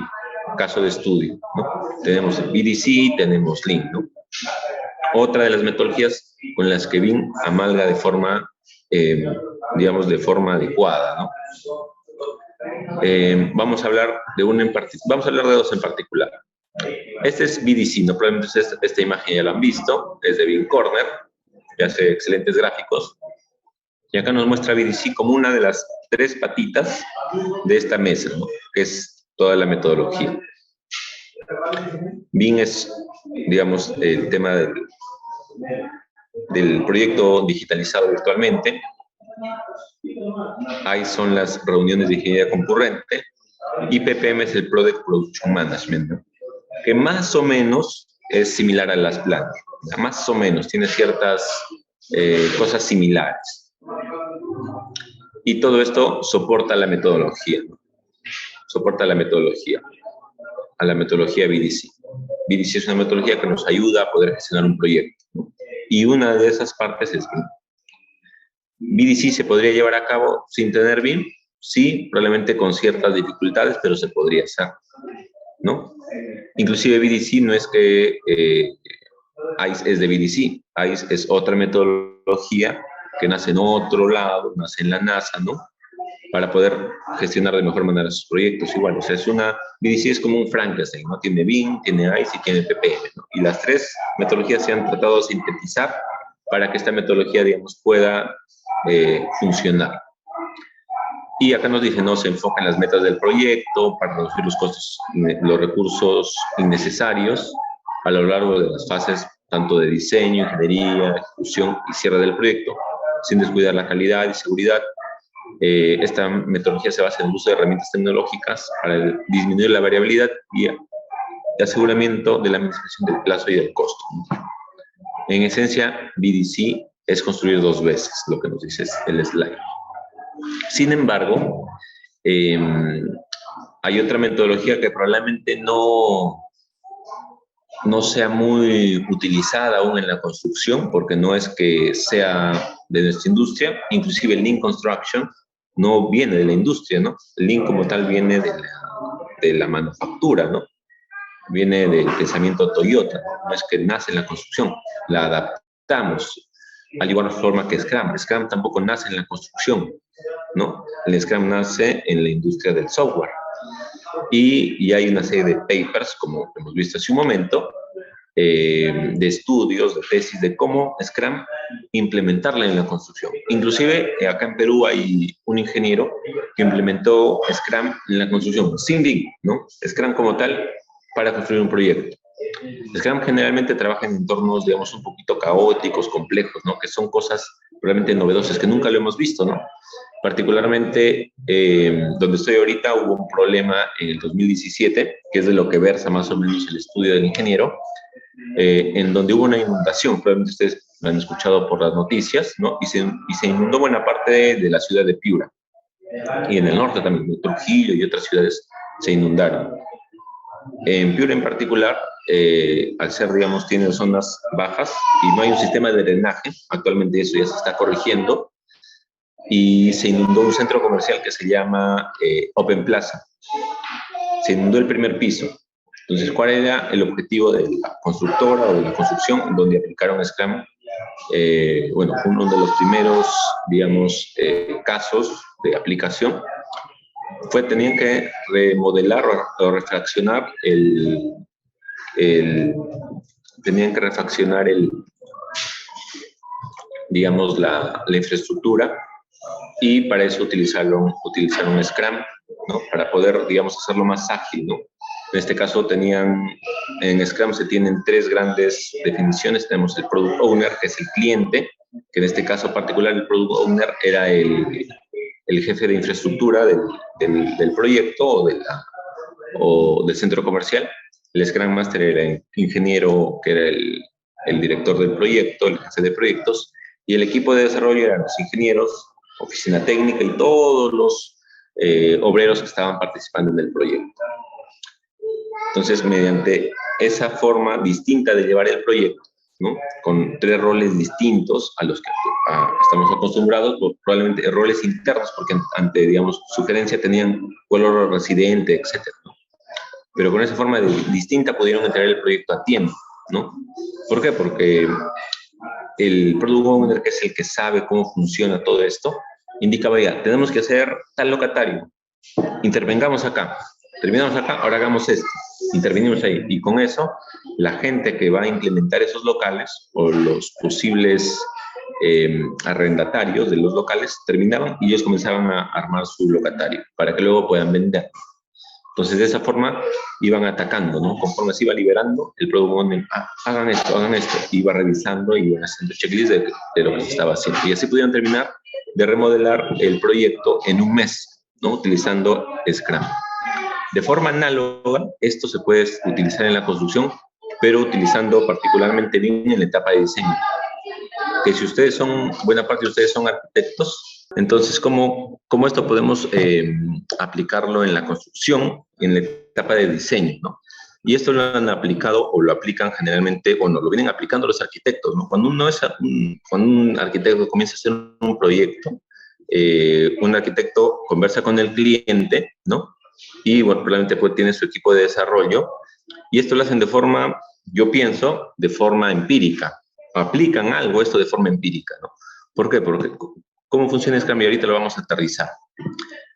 caso de estudio, ¿no? Tenemos el VDC, tenemos Lean, ¿no? Otra de las metodologías con las que BIM amalga de forma, digamos, de forma adecuada, ¿no? Vamos a hablar de dos en particular. Este es VDC, ¿no? Probablemente esta imagen ya la han visto, es de BIM Corner, que hace excelentes gráficos. Y acá nos muestra VDC como una de las 3 patitas de esta mesa, ¿no? Que es toda la metodología. BIM es, digamos, el tema del proyecto digitalizado virtualmente. Ahí son las reuniones de ingeniería concurrente. Y PPM es el Product Production Management, ¿no? Que más o menos es similar a las plantas. Más o menos, tiene ciertas cosas similares. Y todo esto soporta la metodología, ¿no? Soporta la metodología, a la metodología VDC. VDC es una metodología que nos ayuda a poder gestionar un proyecto, ¿no? Y una de esas partes es BIM. VDC se podría llevar a cabo sin tener BIM, sí, probablemente con ciertas dificultades, pero se podría hacer, ¿no? Inclusive VDC no es que ICE es de VDC, ICE es otra metodología que nace en otro lado, nace en la NASA, ¿no? Para poder gestionar de mejor manera sus proyectos. Igual, o sea, VDC es como un Frankenstein, ¿no? Tiene BIM, tiene ICE y tiene PPM, ¿no? Y las 3 metodologías se han tratado de sintetizar para que esta metodología, digamos, pueda funcionar. Y acá nos dice, no, se enfoca en las metas del proyecto para reducir los costos, los recursos innecesarios a lo largo de las fases tanto de diseño, ingeniería, ejecución y cierre del proyecto, sin descuidar la calidad y seguridad. Esta metodología se basa en el uso de herramientas tecnológicas para disminuir la variabilidad y el aseguramiento de la administración del plazo y del costo. En esencia, VDC es construir 2 veces, lo que nos dice el slide. Sin embargo, hay otra metodología que probablemente no sea muy utilizada aún en la construcción, porque no es que sea de nuestra industria. Inclusive el Lean Construction no viene de la industria, ¿no? El Lean como tal viene de la manufactura, ¿no? Viene del pensamiento Toyota, no es que nace en la construcción, la adaptamos. Al igual forma que Scrum. Scrum tampoco nace en la construcción, ¿no? El Scrum nace en la industria del software. Y hay una serie de papers, como hemos visto hace un momento, de estudios, de tesis, de cómo Scrum implementarla en la construcción. Inclusive, acá en Perú hay un ingeniero que implementó Scrum en la construcción, sin BIM, ¿no? Scrum como tal, para construir un proyecto. Scrum generalmente trabaja en entornos, digamos, un poquito caóticos, complejos, ¿no? Que son cosas realmente novedosas que nunca lo hemos visto, ¿no? Particularmente, donde estoy ahorita, hubo un problema en el 2017, que es de lo que versa más o menos el estudio del ingeniero, en donde hubo una inundación. Probablemente ustedes lo han escuchado por las noticias, ¿no? Y se inundó buena parte de la ciudad de Piura. Y en el norte también, de Trujillo y otras ciudades se inundaron. En Piura en particular, al ser, digamos, tiene zonas bajas y no hay un sistema de drenaje, actualmente eso ya se está corrigiendo, y se inundó un centro comercial que se llama Open Plaza. Se inundó el primer piso. Entonces, ¿cuál era el objetivo de la constructora o de la construcción donde aplicaron Scrum? Bueno, fue uno de los primeros, digamos, casos de aplicación. Tenían que remodelar o refaccionar tenían que refaccionar digamos, la infraestructura, y para eso utilizaron Scrum, ¿no? Para poder, digamos, hacerlo más ágil, ¿no? En este caso en Scrum se tienen tres grandes definiciones. Tenemos el Product Owner, que es el cliente, que en este caso particular el Product Owner era el jefe de infraestructura del proyecto o del centro comercial. El Scrum Master era el ingeniero, que era el director del proyecto, el jefe de proyectos, y el equipo de desarrollo eran los ingenieros, oficina técnica y todos los obreros que estaban participando en el proyecto. Entonces, mediante esa forma distinta de llevar el proyecto, ¿no? Con tres roles distintos a los que estamos acostumbrados, probablemente roles internos, porque ante, digamos, sugerencia tenían color residente, etc., ¿no? Pero con esa forma distinta pudieron entregar el proyecto a tiempo, ¿no? ¿Por qué? Porque el Product Owner, que es el que sabe cómo funciona todo esto, indicaba ya, tenemos que hacer tal locatario, intervengamos acá, terminamos acá, ahora hagamos esto, intervenimos ahí, y con eso la gente que va a implementar esos locales o los posibles arrendatarios de los locales terminaban y ellos comenzaban a armar su locatario para que luego puedan vender. Entonces, de esa forma iban atacando, ¿no? Conforme se iba liberando, el Product Owner, hagan esto, iba revisando y iban haciendo checklist de lo que se estaba haciendo. Y así pudieron terminar de remodelar el proyecto en un mes, ¿no? Utilizando Scrum. De forma análoga, esto se puede utilizar en la construcción, pero utilizando particularmente bien en la etapa de diseño. Que si ustedes buena parte de ustedes son arquitectos, entonces, ¿cómo esto podemos aplicarlo en la construcción, en la etapa de diseño, ¿no? Y esto lo han aplicado o lo aplican generalmente, o no, lo vienen aplicando los arquitectos, ¿no? Cuando un arquitecto comienza a hacer un proyecto, un arquitecto conversa con el cliente, ¿no? Y, bueno, probablemente pues, tiene su equipo de desarrollo, y esto lo hacen yo pienso, de forma empírica. Aplican esto de forma empírica, ¿no? ¿Por qué? Porque ¿cómo funciona Scrum? Y ahorita lo vamos a aterrizar.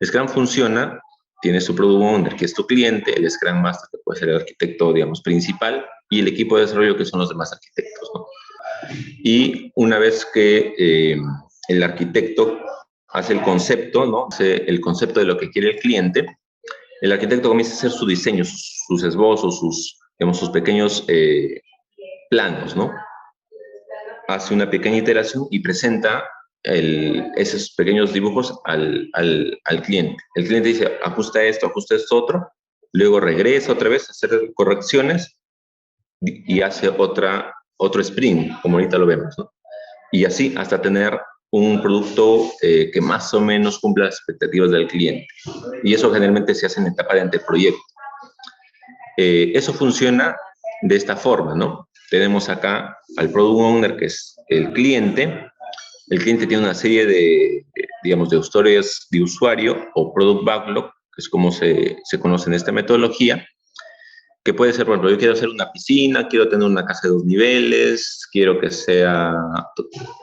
Scrum funciona, tiene su Product Owner, que es tu cliente, el Scrum Master, que puede ser el arquitecto, digamos, principal, y el equipo de desarrollo, que son los demás arquitectos, ¿no? Y una vez que el arquitecto hace el concepto, ¿no? Hace el concepto de lo que quiere el cliente, el arquitecto comienza a hacer su diseño, sus esbozos, sus pequeños planos, ¿no? Hace una pequeña iteración y presenta esos pequeños dibujos al cliente. El cliente dice, ajusta esto otro, luego regresa otra vez a hacer correcciones y hace otro sprint, como ahorita lo vemos, ¿no? Y así hasta tener un producto que más o menos cumpla las expectativas del cliente. Y eso generalmente se hace en etapa de anteproyecto. Eso funciona de esta forma, ¿no? Tenemos acá al Product Owner, que es el cliente. El cliente tiene una serie digamos, de historias de usuario o Product Backlog, que es como se conoce en esta metodología, que puede ser, por ejemplo, yo quiero hacer una piscina, quiero tener una casa de 2 niveles, quiero que sea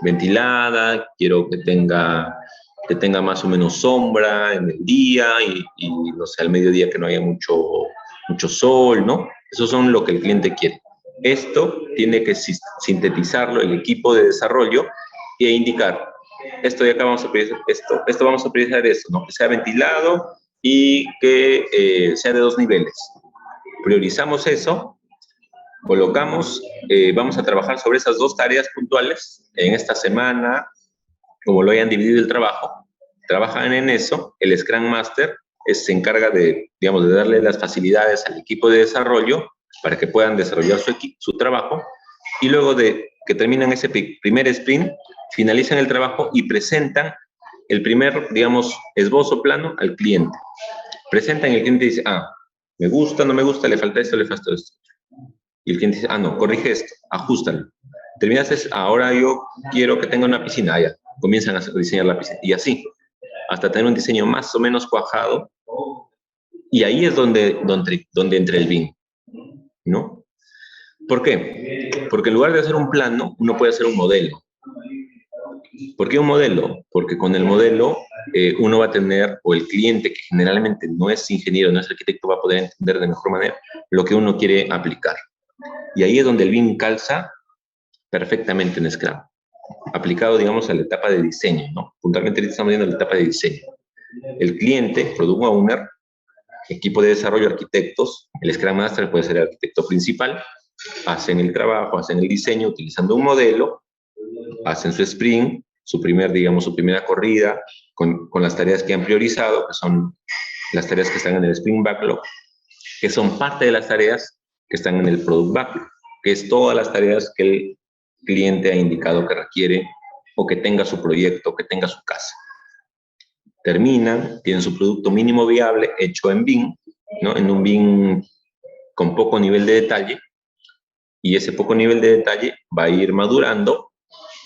ventilada, quiero que tenga más o menos sombra en el día y no sé, al mediodía que no haya mucho sol, ¿no? Eso son lo que el cliente quiere. Esto tiene que sintetizarlo el equipo de desarrollo e indicar, esto de acá vamos a priorizar esto vamos a priorizar esto, ¿no? Que sea ventilado y que sea de 2 niveles. Priorizamos eso, colocamos, vamos a trabajar sobre esas 2 tareas puntuales en esta semana, como lo hayan dividido el trabajo, trabajan en eso, el Scrum Master se encarga digamos, de darle las facilidades al equipo de desarrollo para que puedan desarrollar su trabajo, y luego de que terminan ese primer sprint, finalizan el trabajo y presentan el primer, digamos, esbozo plano al cliente. Presentan y el cliente dice, Me gusta, no me gusta, le falta esto, le falta esto. Y el cliente dice, ah, no, corrige esto, ajustalo. Terminaste, ahora yo quiero que tenga una piscina, ya. Comienzan a diseñar la piscina. Y así, hasta tener un diseño más o menos cuajado. Y ahí es donde entra el BIM, ¿no? ¿Por qué? Porque en lugar de hacer un plano, uno puede hacer un modelo. ¿Por qué un modelo? Porque con el modelo uno va a tener, o el cliente que generalmente no es ingeniero, no es arquitecto, va a poder entender de mejor manera lo que uno quiere aplicar. Y ahí es donde el BIM calza perfectamente en Scrum, aplicado, digamos, a la etapa de diseño, ¿no? Puntualmente ahorita estamos viendo la etapa de diseño. El cliente, Product Owner, equipo de desarrollo, arquitectos, el Scrum Master puede ser el arquitecto principal, hacen el trabajo, hacen el diseño utilizando un modelo, hacen su sprint, su primera corrida, con las tareas que han priorizado, que son las tareas que están en el Sprint Backlog, que son parte de las tareas que están en el Product Backlog, que es todas las tareas que el cliente ha indicado que requiere o que tenga su proyecto, que tenga su casa. Terminan, tienen su producto mínimo viable hecho en BIM, ¿no? En un BIM con poco nivel de detalle, y ese poco nivel de detalle va a ir madurando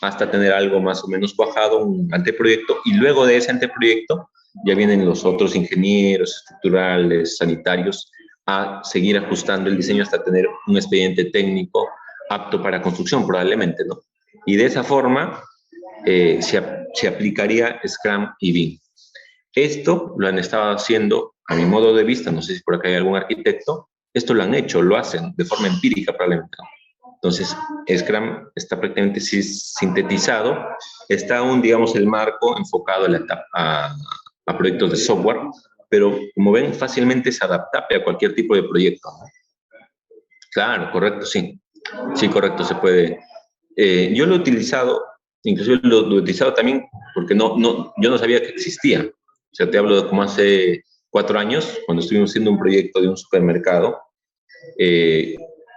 hasta tener algo más o menos cuajado, un anteproyecto, y luego de ese anteproyecto ya vienen los otros ingenieros estructurales, sanitarios, a seguir ajustando el diseño hasta tener un expediente técnico apto para construcción, probablemente, ¿no? Y de esa forma se aplicaría Scrum y BIM. Esto lo han estado haciendo, a mi modo de vista, no sé si por acá hay algún arquitecto, esto lo han hecho, lo hacen de forma empírica probablemente. Entonces, Scrum está prácticamente sintetizado, está aún, digamos, el marco enfocado a proyectos de software, pero como ven, fácilmente es adaptable a cualquier tipo de proyecto. Claro, correcto, sí. Sí, correcto, se puede. Yo lo he utilizado, inclusive lo he utilizado también porque yo no sabía que existía. O sea, te hablo de como hace 4 años, cuando estuvimos haciendo un proyecto de un supermercado,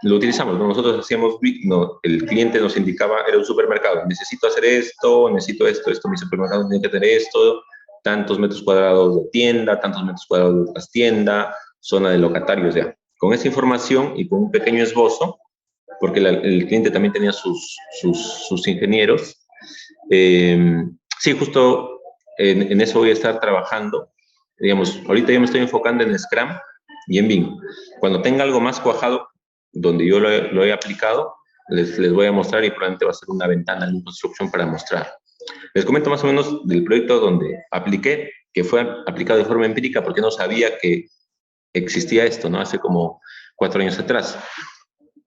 lo utilizamos, ¿no? Nosotros hacíamos, no, el cliente nos indicaba, era un supermercado, necesito hacer esto, mi supermercado tiene que tener esto, tantos metros cuadrados de tienda, tantos metros cuadrados de trastienda, zona de locatarios, ya. Con esa información y con un pequeño esbozo, porque el cliente también tenía sus ingenieros. Sí, justo en eso voy a estar trabajando. Digamos, ahorita yo me estoy enfocando en Scrum y en BIM. Cuando tenga algo más cuajado, donde yo lo he aplicado, les voy a mostrar y probablemente va a ser una ventana en construcción para mostrar. Les comento más o menos del proyecto donde apliqué, que fue aplicado de forma empírica porque no sabía que existía esto, ¿no? Hace como 4 años atrás.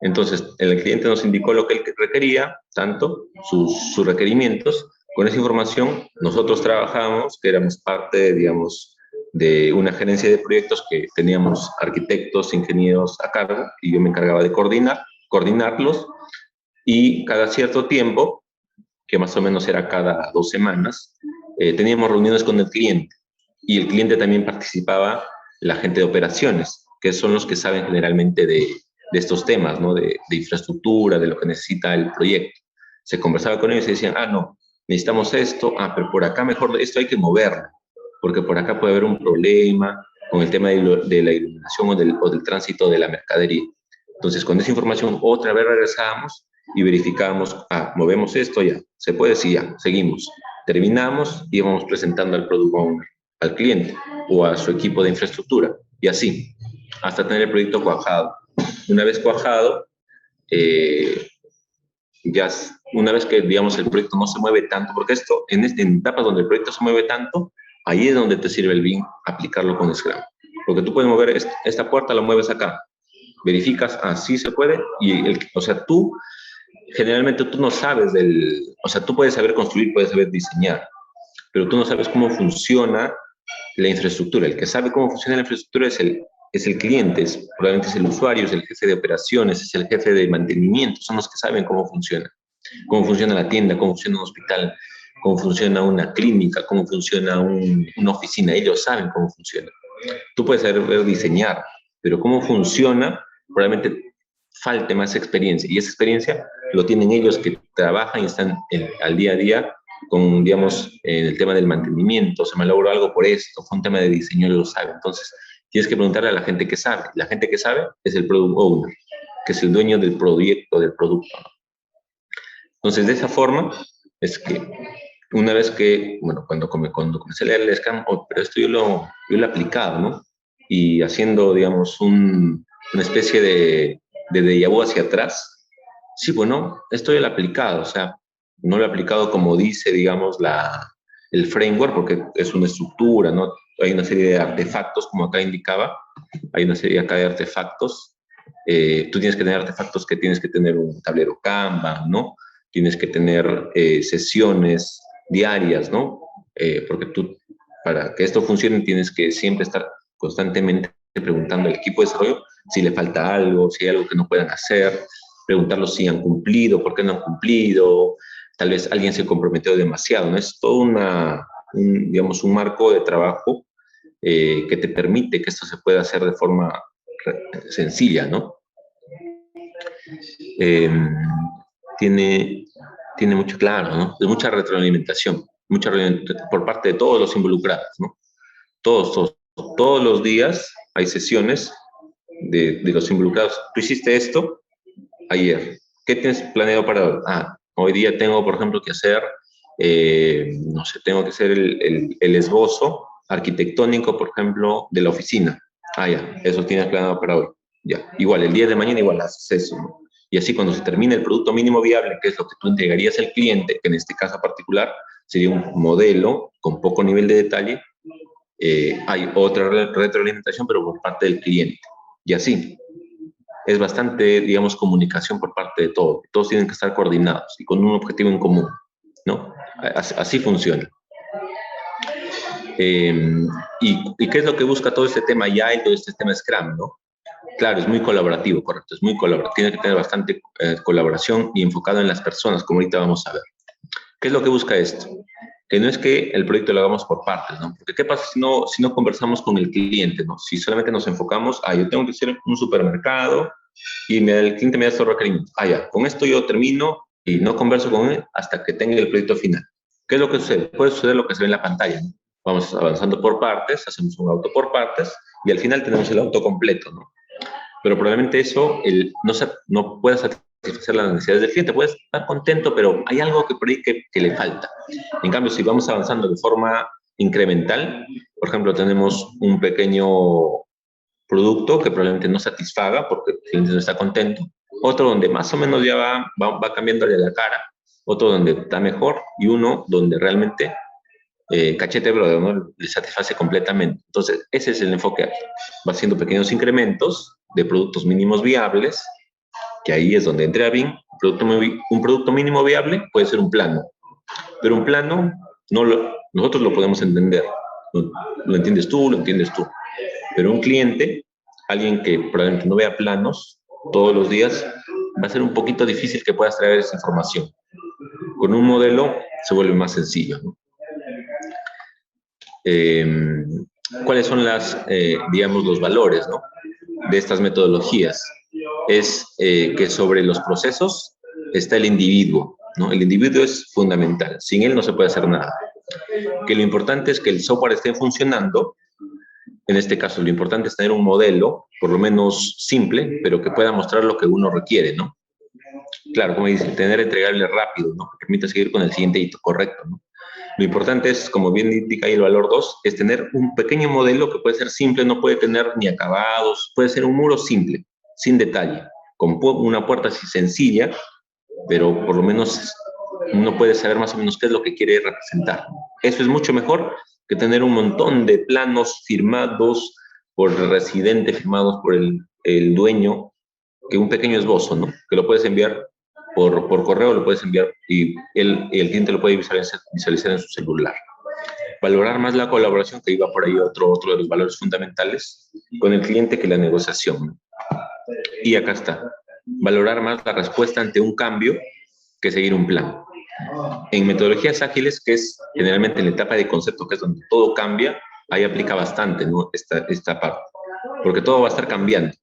Entonces, el cliente nos indicó lo que él requería, tanto sus requerimientos. Con esa información, nosotros trabajamos, que éramos parte, digamos, de una gerencia de proyectos que teníamos arquitectos, ingenieros a cargo, y yo me encargaba de coordinarlos, y cada cierto tiempo, que más o menos era cada 2 semanas, teníamos reuniones con el cliente, y el cliente también participaba, la gente de operaciones, que son los que saben generalmente de estos temas, ¿no? De infraestructura, de lo que necesita el proyecto. Se conversaba con ellos y decían, ah, no, necesitamos esto, ah, pero por acá mejor esto hay que moverlo, porque por acá puede haber un problema con el tema de la iluminación o del tránsito de la mercadería. Entonces, con esa información, otra vez regresábamos y verificábamos, ah, movemos esto, ya, se puede, sí, ya, seguimos. Terminamos y íbamos presentando al product owner, al cliente o a su equipo de infraestructura, y así, hasta tener el proyecto cuajado. Una vez cuajado, ya una vez que, digamos, el proyecto no se mueve tanto, porque esto, en etapas donde el proyecto se mueve tanto, ahí es donde te sirve el BIM aplicarlo con Scrum. Porque tú puedes mover esta puerta, la mueves acá, verificas, así se puede, y o sea, generalmente tú no sabes o sea, tú puedes saber construir, puedes saber diseñar, pero tú no sabes cómo funciona la infraestructura. El que sabe cómo funciona la infraestructura es el cliente, probablemente es el usuario, es el jefe de operaciones, es el jefe de mantenimiento, son los que saben cómo funciona la tienda, cómo funciona un hospital, cómo funciona una clínica, cómo funciona una oficina, ellos saben cómo funciona. Tú puedes saber diseñar, pero cómo funciona, probablemente falte más experiencia, y esa experiencia lo tienen ellos que trabajan y están al día a día con, digamos, el tema del mantenimiento, se me logró algo por esto, fue un tema de diseño, ellos lo saben. Entonces, tienes que preguntarle a la gente que sabe. La gente que sabe es el Product Owner, que es el dueño del proyecto, del producto. Entonces, de esa forma, es que una vez que, bueno, cuando comencé a leer el Scrum, pero esto yo lo he aplicado, ¿no? Y haciendo, digamos, una especie de déjà vu hacia atrás, sí, bueno, esto yo lo he aplicado, o sea, no lo he aplicado como dice, digamos, el framework, porque es una estructura, ¿no? Hay una serie de artefactos, como acá indicaba, hay una serie acá de artefactos. Tú tienes que tener artefactos que tienes que tener un tablero Kanban, ¿no? Tienes que tener sesiones diarias, ¿no? Porque tú, para que esto funcione, tienes que siempre estar constantemente preguntando al equipo de desarrollo si le falta algo, si hay algo que no puedan hacer, preguntarlos si han cumplido, por qué no han cumplido, tal vez alguien se comprometió demasiado, ¿no? Es todo digamos, un marco de trabajo que te permite que esto se pueda hacer de forma sencilla, ¿no? Eh, tiene, tiene mucho claro, ¿no? Es mucha retroalimentación, por parte de todos los involucrados, ¿no? Todos los días hay sesiones de los involucrados. ¿Tú hiciste esto ayer? ¿Qué tienes planeado para hoy? Hoy día tengo, por ejemplo, que hacer, no sé, tengo que hacer el esbozo arquitectónico, por ejemplo, de la oficina. Ya, eso tienes planeado para hoy. Ya, igual, el día de mañana igual haces eso, ¿no? Y así cuando se termine el producto mínimo viable, que es lo que tú entregarías al cliente, que en este caso particular sería un modelo con poco nivel de detalle, hay otra retroalimentación, pero por parte del cliente. Y así, es bastante, digamos, comunicación por parte de todos. Todos tienen que estar coordinados y con un objetivo en común, ¿no? Así funciona. ¿Y qué es lo que busca todo este tema ya y todo este tema Scrum, ¿no? Claro, es muy colaborativo, correcto, es muy colaborativo. Tiene que tener bastante colaboración y enfocado en las personas, como ahorita vamos a ver. ¿Qué es lo que busca esto? Que no es que el proyecto lo hagamos por partes, ¿no? Porque ¿qué pasa si no conversamos con el cliente, ¿no? Si solamente nos enfocamos, yo tengo que hacer un supermercado y el cliente me da estos requerimientos. Ya, con esto yo termino y no converso con él hasta que tenga el proyecto final. ¿Qué es lo que sucede? Puede suceder lo que se ve en la pantalla, ¿no? Vamos avanzando por partes, hacemos un auto por partes y al final tenemos el auto completo, ¿no? Pero probablemente eso no pueda satisfacer las necesidades del cliente. Puedes estar contento, pero hay algo que por ahí que le falta. En cambio, si vamos avanzando de forma incremental, por ejemplo, tenemos un pequeño producto que probablemente no satisfaga porque el cliente no está contento, otro donde más o menos ya va cambiándole la cara, otro donde está mejor y uno donde realmente cachete, pero ¿no? Le satisface completamente. Entonces, ese es el enfoque. Va haciendo pequeños incrementos de productos mínimos viables, que ahí es donde entra BIM. Un producto mínimo viable puede ser un plano, pero un plano nosotros lo podemos entender. Lo entiendes tú, lo entiendes tú. Pero un cliente, alguien que probablemente no vea planos todos los días, va a ser un poquito difícil que puedas traer esa información. Con un modelo se vuelve más sencillo, ¿no? ¿Cuáles son digamos, los valores, ¿no? De estas metodologías? Es que sobre los procesos está el individuo, ¿no? El individuo es fundamental, sin él no se puede hacer nada. Que lo importante es que el software esté funcionando. En este caso, lo importante es tener un modelo, por lo menos simple, pero que pueda mostrar lo que uno requiere, ¿no? Claro, como dice, tener entregable rápido, ¿no? Que permita seguir con el siguiente hito, correcto, ¿no? Lo importante es, como bien indica ahí el valor 2, es tener un pequeño modelo que puede ser simple, no puede tener ni acabados, puede ser un muro simple, sin detalle, con una puerta así sencilla, pero por lo menos uno puede saber más o menos qué es lo que quiere representar. Eso es mucho mejor que tener un montón de planos firmados por el residente, firmados por el dueño, que un pequeño esbozo, ¿no? Que lo puedes enviar por correo, lo puedes enviar y el cliente lo puede visualizar en su celular. Valorar más la colaboración, que iba por ahí otro de los valores fundamentales, con el cliente que la negociación, ¿no? Y acá está. Valorar más la respuesta ante un cambio que seguir un plan. En metodologías ágiles, que es generalmente en la etapa de concepto, que es donde todo cambia, ahí aplica bastante, ¿no? esta parte. Porque todo va a estar cambiando.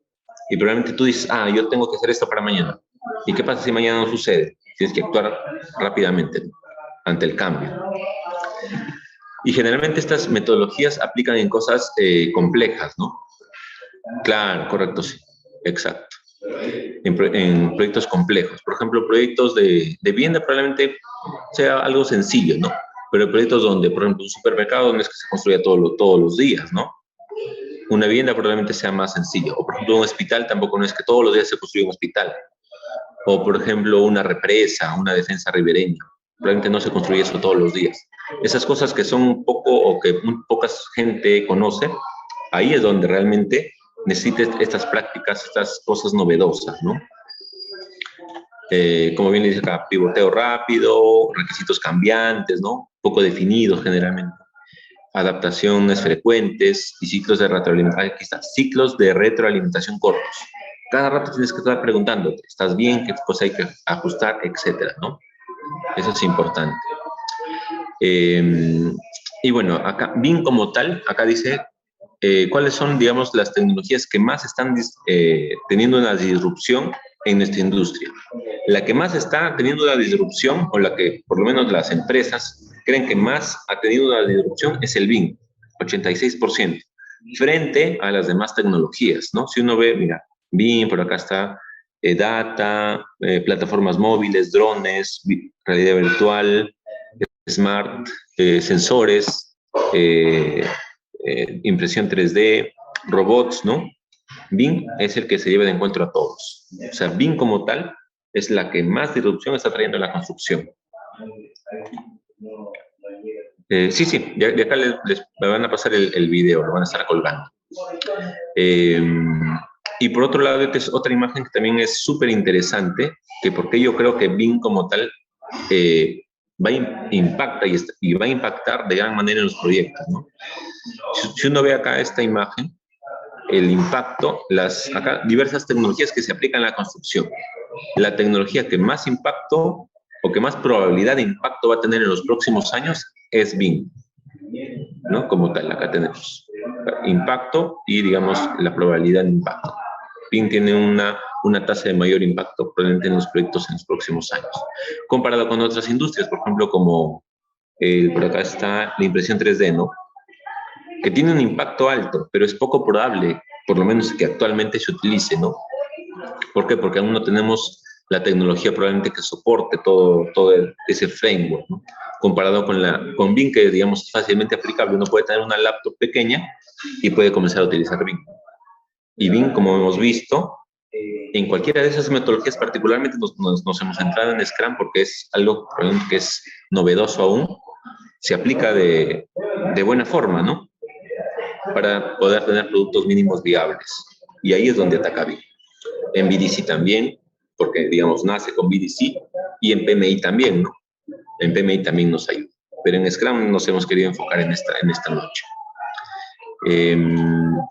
Y probablemente tú dices, yo tengo que hacer esto para mañana. ¿Y qué pasa si mañana no sucede? Tienes que actuar rápidamente, ¿no? Ante el cambio. Y generalmente estas metodologías aplican en cosas complejas, ¿no? Claro, correcto, sí, exacto. En proyectos complejos. Por ejemplo, proyectos de vivienda probablemente sea algo sencillo, ¿no? Pero hay proyectos donde, por ejemplo, un supermercado no es que se construya todos los días, ¿no? Una vivienda probablemente sea más sencillo. O, por ejemplo, un hospital tampoco no es que todos los días se construya un hospital. O, por ejemplo, una represa, una defensa ribereña. Probablemente no se construye eso todos los días. Esas cosas que son poco o que muy poca gente conoce, ahí es donde realmente necesites estas prácticas, estas cosas novedosas, ¿no? Como bien le dice acá, pivoteo rápido, requisitos cambiantes, ¿no? Poco definidos generalmente. Adaptaciones frecuentes y ciclos de retroalimentación. Aquí está, ciclos de retroalimentación cortos. Cada rato tienes que estar preguntándote, ¿estás bien? ¿Qué cosa hay que ajustar? Etcétera, ¿no? Eso es importante. Y bueno, acá, BIM como tal, acá dice cuáles son, digamos, las tecnologías que más están teniendo una disrupción en nuestra industria. La que más está teniendo una disrupción, o la que por lo menos las empresas creen que más ha tenido una disrupción, es el BIM, 86%, frente a las demás tecnologías, ¿no? Si uno ve, mira, BIM, por acá está data, plataformas móviles, drones, realidad virtual, smart, sensores, impresión 3D, robots, ¿no? BIM es el que se lleva de encuentro a todos. O sea, BIM como tal es la que más disrupción está trayendo en la construcción. Sí, de acá me van a pasar el video, lo van a estar colgando. Y por otro lado, esta es otra imagen que también es súper interesante, que porque yo creo que BIM como tal impacta y va a impactar de gran manera en los proyectos, ¿no? Si uno ve acá esta imagen, el impacto, acá diversas tecnologías que se aplican en la construcción. La tecnología que más impacto o que más probabilidad de impacto va a tener en los próximos años es BIM, ¿no? Como tal, acá tenemos impacto y, digamos, la probabilidad de impacto. BIM tiene una tasa de mayor impacto probablemente en los proyectos en los próximos años. Comparado con otras industrias, por ejemplo, como por acá está la impresión 3D, ¿no? Que tiene un impacto alto, pero es poco probable, por lo menos que actualmente se utilice, ¿no? ¿Por qué? Porque aún no tenemos la tecnología probablemente que soporte todo ese framework, ¿no? Comparado con BIM, que digamos es fácilmente aplicable. Uno puede tener una laptop pequeña y puede comenzar a utilizar BIM. Y BIM, como hemos visto, en cualquiera de esas metodologías, particularmente nos hemos centrado en Scrum porque es algo que es novedoso aún, se aplica de buena forma, ¿no? Para poder tener productos mínimos viables. Y ahí es donde ataca BIM. En BDC también, porque, digamos, nace con BDC, y en PMI también, ¿no? En PMI también nos ayuda. Pero en Scrum nos hemos querido enfocar en esta noche.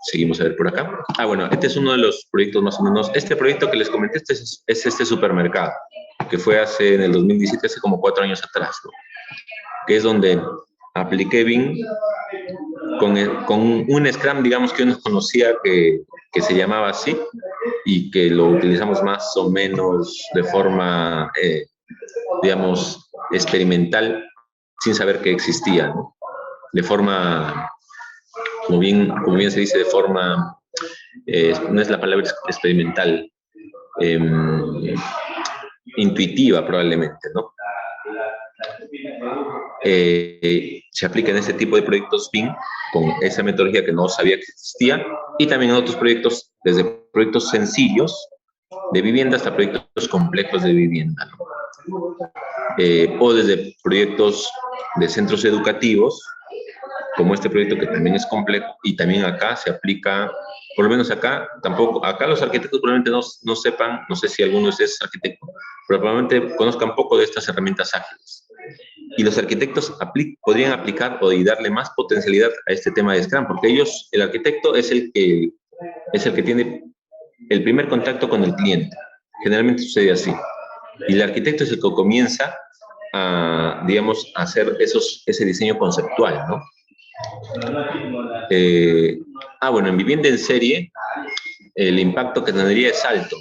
Seguimos a ver por acá. Bueno, este es uno de los proyectos más o menos. Este proyecto que les comenté es este supermercado, que fue en el 2017, hace como 4 años atrás, ¿no? Que es donde apliqué BIM con un Scrum, digamos, que uno conocía que se llamaba así y que lo utilizamos más o menos de forma, digamos, experimental, sin saber que existía, ¿no? De forma, como bien se dice, de forma, no es la palabra experimental, intuitiva probablemente, ¿no? Se aplica en este tipo de proyectos BIM con esa metodología que no sabía que existía, y también en otros proyectos, desde proyectos sencillos de vivienda hasta proyectos complejos de vivienda, ¿no? O desde proyectos de centros educativos, como este proyecto que también es complejo, y también acá se aplica, por lo menos acá los arquitectos probablemente no sepan, no sé si alguno de ustedes es arquitecto, pero probablemente conozcan poco de estas herramientas ágiles. Y los arquitectos podrían aplicar y darle más potencialidad a este tema de Scrum, porque el arquitecto es el que tiene el primer contacto con el cliente. Generalmente sucede así. Y el arquitecto es el que comienza a, digamos, a hacer ese diseño conceptual, ¿no? Bueno, en vivienda en serie, el impacto que tendría es alto.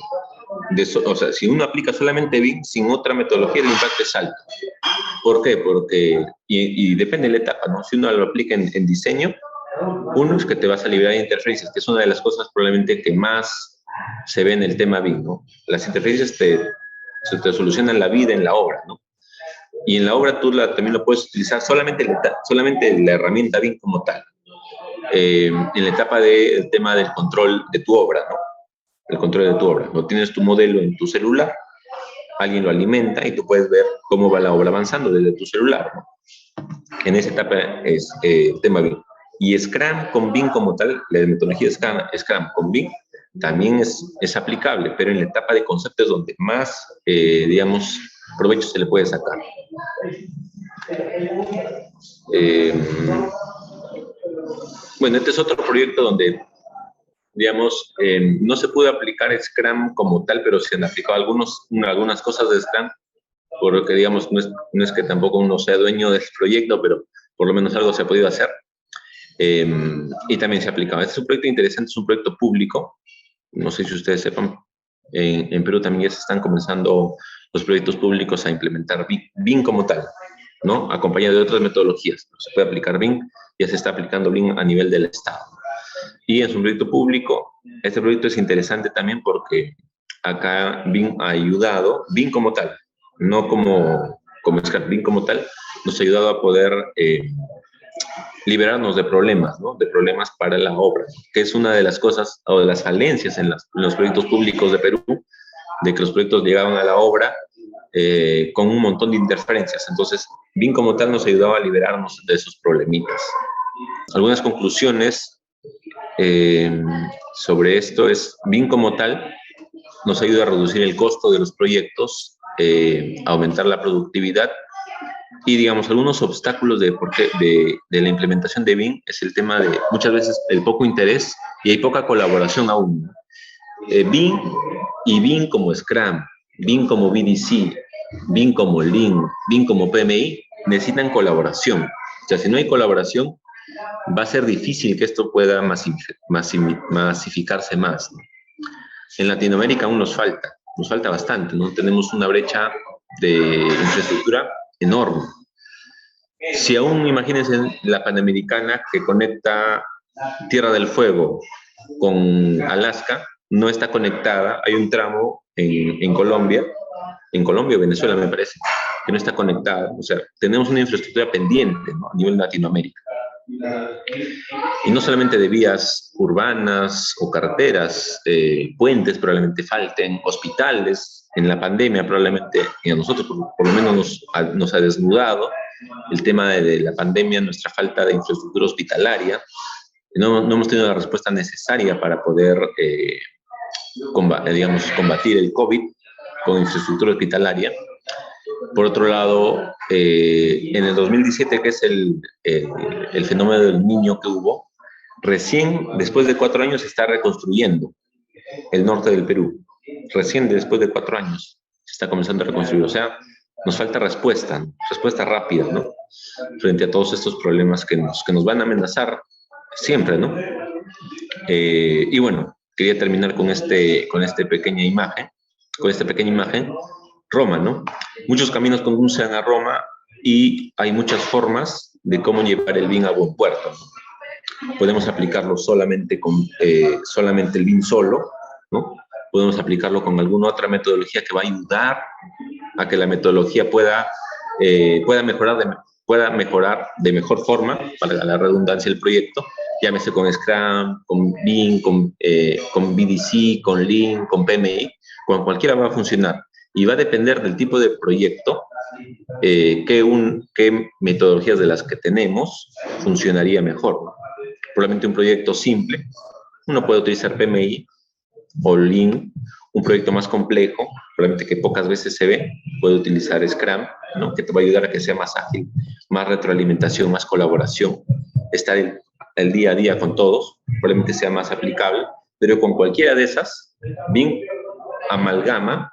O sea, si uno aplica solamente BIM sin otra metodología, el impacto es alto. ¿Por qué? Porque, y depende de la etapa, ¿no? Si uno lo aplica en diseño, Uno es que te vas a liberar de interferencias, que es una de las cosas probablemente que más se ve en el tema BIM, ¿no? Las interferencias te solucionan la vida en la obra, ¿no? Y en la obra tú también lo puedes utilizar solamente la herramienta BIM como tal. En la etapa del tema del control de tu obra, ¿no? El control de tu obra. No tienes tu modelo en tu celular, alguien lo alimenta y tú puedes ver cómo va la obra avanzando desde tu celular, ¿no? En esa etapa es el tema BIM. Y Scrum con BIM como tal, la metodología Scrum con BIM también es aplicable, pero en la etapa de conceptos donde más, digamos, provecho se le puede sacar. Bueno, este es otro proyecto donde, digamos, no se pudo aplicar Scrum como tal, pero se han aplicado algunas cosas de Scrum, porque, digamos, no es que tampoco uno sea dueño del proyecto, pero por lo menos algo se ha podido hacer. Y también se ha aplicado. Este es un proyecto interesante, es un proyecto público. No sé si ustedes sepan, en Perú también ya se están comenzando los proyectos públicos a implementar BIM como tal, ¿no? Acompañado de otras metodologías. Se puede aplicar BIM, ya se está aplicando BIM a nivel del Estado. Y es un proyecto público. Este proyecto es interesante también porque acá BIM ha ayudado, BIM como tal, no como Scrum, BIM como tal, nos ha ayudado a poder liberarnos de problemas, ¿no? De problemas para la obra, que es una de las cosas o de las falencias en los proyectos públicos de Perú, de que los proyectos llegaban a la obra con un montón de interferencias. Entonces, BIM como tal nos ayudaba a liberarnos de esos problemitas. Algunas conclusiones sobre esto es, BIM como tal nos ayuda a reducir el costo de los proyectos, a aumentar la productividad. Y, digamos, algunos obstáculos de la implementación de BIM es el tema de, muchas veces, el poco interés y hay poca colaboración aún. BIM y BIM como Scrum, BIM como BDC, BIM como Lean, BIM como PMI, necesitan colaboración. O sea, si no hay colaboración, va a ser difícil que esto pueda masificarse más, ¿no? En Latinoamérica aún nos falta bastante, ¿no? Tenemos una brecha de infraestructura enorme. Si aún, imagínense, la Panamericana que conecta Tierra del Fuego con Alaska, no está conectada, hay un tramo en Colombia o Venezuela me parece, que no está conectada. O sea, tenemos una infraestructura pendiente, ¿no? A nivel Latinoamérica. Y no solamente de vías urbanas o carreteras, puentes probablemente falten, hospitales. En la pandemia probablemente, y a nosotros por lo menos nos ha desnudado el tema de la pandemia, nuestra falta de infraestructura hospitalaria. No hemos tenido la respuesta necesaria para poder, combatir el COVID con infraestructura hospitalaria. Por otro lado, en el 2017, que es el fenómeno del Niño que hubo, recién después de 4 años se está reconstruyendo el norte del Perú. Recién después de 4 años se está comenzando a reconstruir. O sea, nos falta respuesta rápida, ¿no? Frente a todos estos problemas que nos van a amenazar siempre, ¿no? Y bueno, quería terminar con esta pequeña imagen, Roma, ¿no? Muchos caminos conducen a Roma y hay muchas formas de cómo llevar el BIM a buen puerto, ¿no? Podemos aplicarlo solamente el BIM solo, ¿no? Podemos aplicarlo con alguna otra metodología que va a ayudar a que la metodología pueda mejorar de mejor forma, para la redundancia, el proyecto, llámese con Scrum, con BIM, con BDC, con Lean, con PMI, con cualquiera va a funcionar. Y va a depender del tipo de proyecto, qué metodologías de las que tenemos funcionaría mejor, ¿no? Probablemente un proyecto simple, uno puede utilizar PMI o Lean. Un proyecto más complejo, probablemente que pocas veces se ve, puede utilizar Scrum, ¿no? Que te va a ayudar a que sea más ágil, más retroalimentación, más colaboración, estar el día a día con todos, probablemente sea más aplicable, pero con cualquiera de esas, BIM amalgama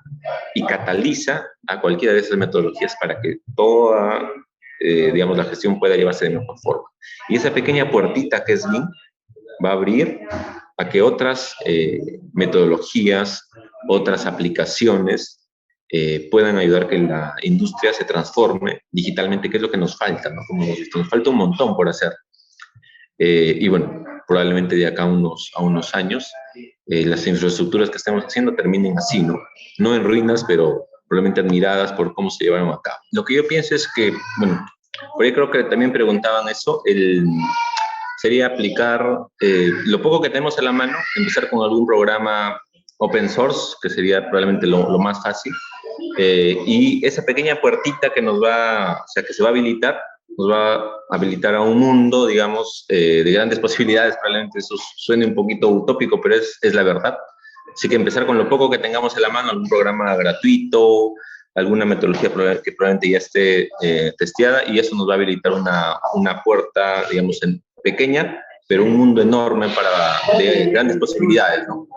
y cataliza a cualquiera de esas metodologías para que toda, la gestión pueda llevarse de mejor forma. Y esa pequeña puertita que es BIM va a abrir a que otras metodologías, otras aplicaciones puedan ayudar a que la industria se transforme digitalmente, que es lo que nos falta, ¿no? Como hemos visto, nos falta un montón por hacer. Y bueno, probablemente de acá a unos años, las infraestructuras que estemos haciendo terminen así, ¿no? No en ruinas, pero probablemente admiradas por cómo se llevaron a cabo. Lo que yo pienso es que, bueno, por ahí creo que también preguntaban eso, sería aplicar lo poco que tenemos a la mano, empezar con algún programa open source, que sería probablemente lo más fácil, y esa pequeña puertita que nos va, o sea, que se va a habilitar, nos va a habilitar a un mundo, digamos, de grandes posibilidades. Probablemente eso suene un poquito utópico, pero es la verdad. Así que empezar con lo poco que tengamos en la mano, algún programa gratuito, alguna metodología que probablemente ya esté testeada, y eso nos va a habilitar una puerta, digamos, pequeña, pero un mundo enorme de grandes posibilidades, ¿no?